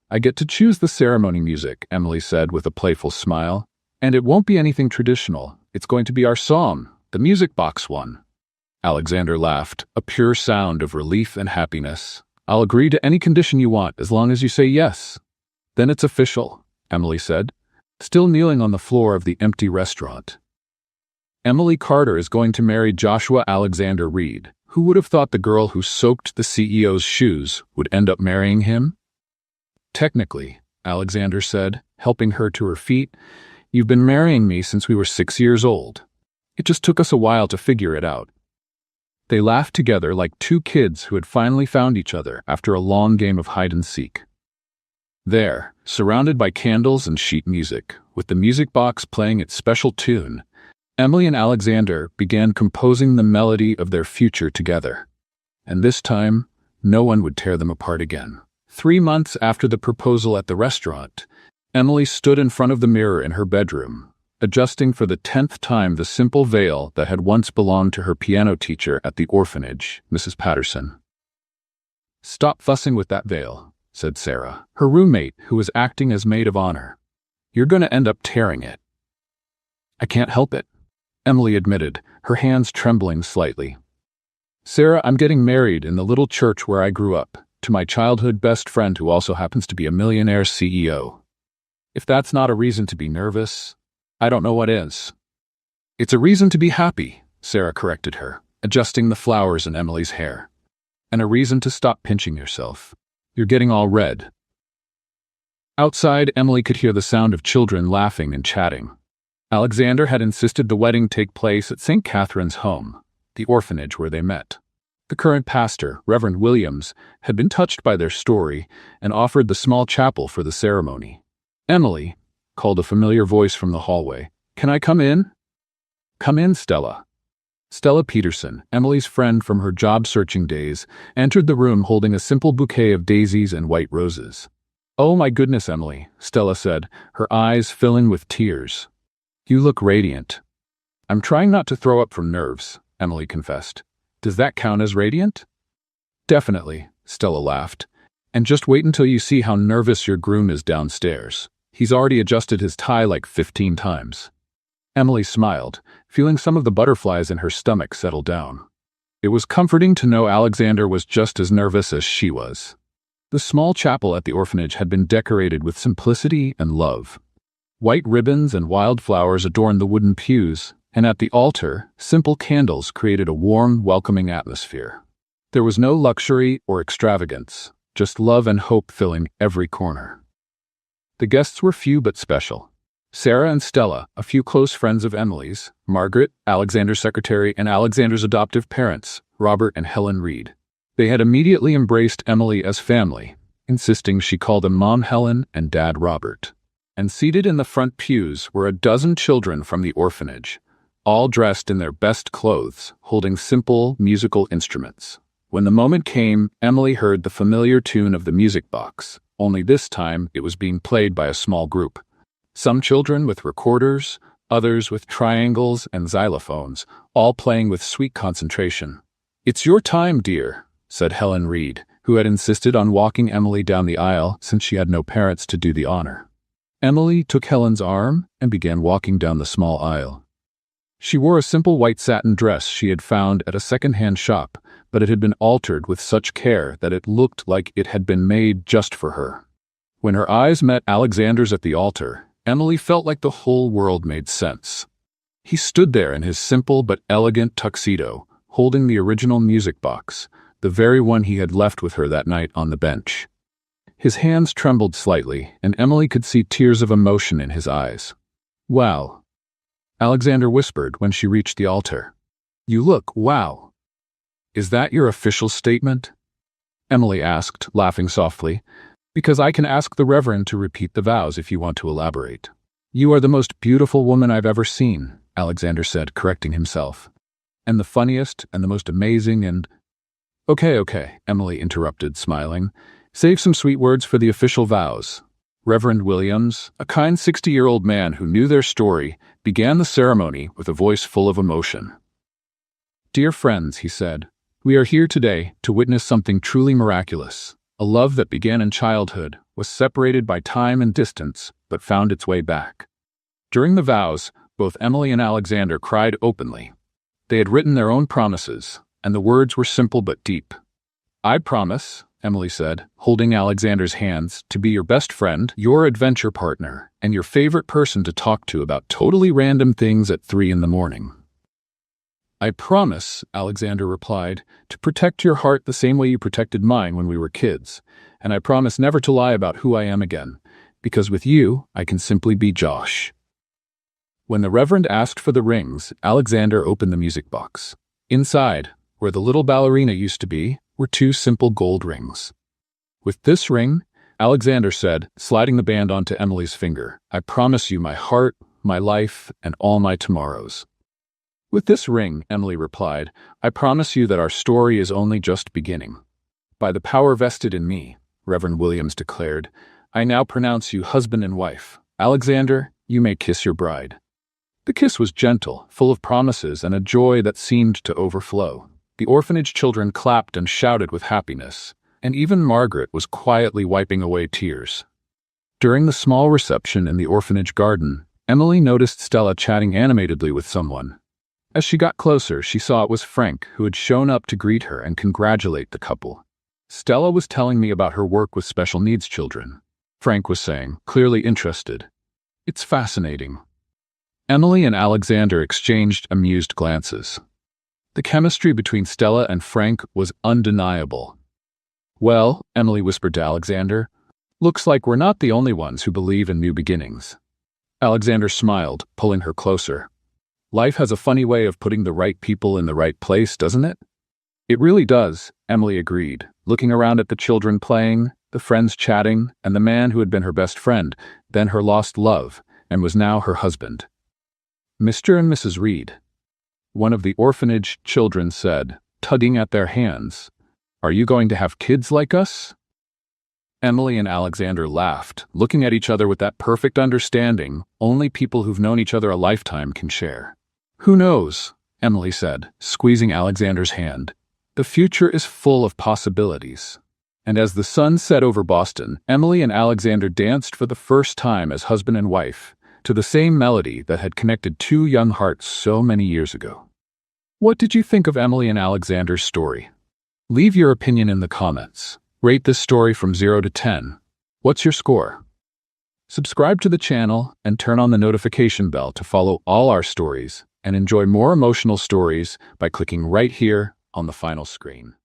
A: "I get to choose the ceremony music," Emily said with a playful smile. "And it won't be anything traditional. It's going to be our psalm, the music box one." Alexander laughed, a pure sound of relief and happiness. "I'll agree to any condition you want as long as you say yes." "Then it's official," Emily said, still kneeling on the floor of the empty restaurant. "Emily Carter is going to marry Joshua Alexander Reed." Who would have thought the girl who soaked the CEO's shoes would end up marrying him? "Technically," Alexander said, helping her to her feet, "you've been marrying me since we were 6 years old. It just took us a while to figure it out." They laughed together like two kids who had finally found each other after a long game of hide-and-seek. There, surrounded by candles and sheet music, with the music box playing its special tune, Emily and Alexander began composing the melody of their future together. And this time, no one would tear them apart again. 3 months after the proposal at the restaurant, Emily stood in front of the mirror in her bedroom, adjusting for the 10th time the simple veil that had once belonged to her piano teacher at the orphanage, Mrs. Patterson. "Stop fussing with that veil," said Sarah, her roommate, who was acting as maid of honor. "You're going to end up tearing it." "I can't help it," Emily admitted, her hands trembling slightly. "Sarah, I'm getting married in the little church where I grew up, to my childhood best friend who also happens to be a millionaire CEO. If that's not a reason to be nervous, I don't know what is." "It's a reason to be happy," Sarah corrected her, adjusting the flowers in Emily's hair. "And a reason to stop pinching yourself. You're getting all red." Outside, Emily could hear the sound of children laughing and chatting. Alexander had insisted the wedding take place at St. Catherine's home, the orphanage where they met. The current pastor, Reverend Williams, had been touched by their story and offered the small chapel for the ceremony. "Emily," called a familiar voice from the hallway. "Can I come in?" "Come in, Stella." Stella Peterson, Emily's friend from her job-searching days, entered the room holding a simple bouquet of daisies and white roses. "Oh my goodness, Emily," Stella said, her eyes filling with tears. "You look radiant." "I'm trying not to throw up from nerves," Emily confessed. "Does that count as radiant?" "Definitely," Stella laughed. "And just wait until you see how nervous your groom is downstairs. He's already adjusted his tie like 15 times. Emily smiled, feeling some of the butterflies in her stomach settle down. It was comforting to know Alexander was just as nervous as she was. The small chapel at the orphanage had been decorated with simplicity and love. White ribbons and wildflowers adorned the wooden pews, and at the altar, simple candles created a warm, welcoming atmosphere. There was no luxury or extravagance, just love and hope filling every corner. The guests were few but special. Sarah and Stella, a few close friends of Emily's, Margaret, Alexander's secretary, and Alexander's adoptive parents, Robert and Helen Reed. They had immediately embraced Emily as family, insisting she call them Mom Helen and Dad Robert. And seated in the front pews were a dozen children from the orphanage, all dressed in their best clothes, holding simple musical instruments. When the moment came, Emily heard the familiar tune of the music box, only this time it was being played by a small group. Some children with recorders, others with triangles and xylophones, all playing with sweet concentration. "It's your time, dear," said Helen Reed, who had insisted on walking Emily down the aisle since she had no parents to do the honor. Emily took Helen's arm and began walking down the small aisle. She wore a simple white satin dress she had found at a second-hand shop, but it had been altered with such care that it looked like it had been made just for her. When her eyes met Alexander's at the altar, Emily felt like the whole world made sense. He stood there in his simple but elegant tuxedo, holding the original music box, the very one he had left with her that night on the bench. His hands trembled slightly, and Emily could see tears of emotion in his eyes. "Wow," Alexander whispered when she reached the altar. "You look wow." "Is that your official statement?" Emily asked, laughing softly. "Because I can ask the Reverend to repeat the vows if you want to elaborate." "You are the most beautiful woman I've ever seen," Alexander said, correcting himself. "And the funniest and the most amazing and—" Okay, Emily interrupted, smiling. "Save some sweet words for the official vows." Reverend Williams, a kind 60-year-old man who knew their story, began the ceremony with a voice full of emotion. "Dear friends," he said, "we are here today to witness something truly miraculous. A love that began in childhood, was separated by time and distance, but found its way back." During the vows, both Emily and Alexander cried openly. They had written their own promises, and the words were simple but deep. "I promise," Emily said, holding Alexander's hands, "to be your best friend, your adventure partner, and your favorite person to talk to about totally random things at 3 in the morning. "I promise," Alexander replied, "to protect your heart the same way you protected mine when we were kids, and I promise never to lie about who I am again, because with you, I can simply be Josh." When the Reverend asked for the rings, Alexander opened the music box. Inside, where the little ballerina used to be, were two simple gold rings. With this ring, Alexander said, sliding the band onto Emily's finger, I promise you my heart, my life, and all my tomorrows. With this ring, Emily replied, I promise you that our story is only just beginning. By the power vested in me, Reverend Williams declared, I now pronounce you husband and wife. Alexander, you may kiss your bride. The kiss was gentle, full of promises and a joy that seemed to overflow. The orphanage children clapped and shouted with happiness, and even Margaret was quietly wiping away tears. During the small reception in the orphanage garden, Emily noticed Stella chatting animatedly with someone. As she got closer, she saw it was Frank, who had shown up to greet her and congratulate the couple. Stella was telling me about her work with special needs children, Frank was saying, clearly interested. It's fascinating. Emily and Alexander exchanged amused glances. The chemistry between Stella and Frank was undeniable. Well, Emily whispered to Alexander, looks like we're not the only ones who believe in new beginnings. Alexander smiled, pulling her closer. Life has a funny way of putting the right people in the right place, doesn't it? It really does, Emily agreed, looking around at the children playing, the friends chatting, and the man who had been her best friend, then her lost love, and was now her husband. Mr. and Mrs. Reed, one of the orphanage children said, tugging at their hands, are you going to have kids like us? Emily and Alexander laughed, looking at each other with that perfect understanding only people who've known each other a lifetime can share. Who knows? Emily said, squeezing Alexander's hand. The future is full of possibilities. And as the sun set over Boston, Emily and Alexander danced for the first time as husband and wife, to the same melody that had connected two young hearts so many years ago. What did you think of Emily and Alexander's story? Leave your opinion in the comments. Rate this story from 0 to 10. What's your score? Subscribe to the channel and turn on the notification bell to follow all our stories and enjoy more emotional stories by clicking right here on the final screen.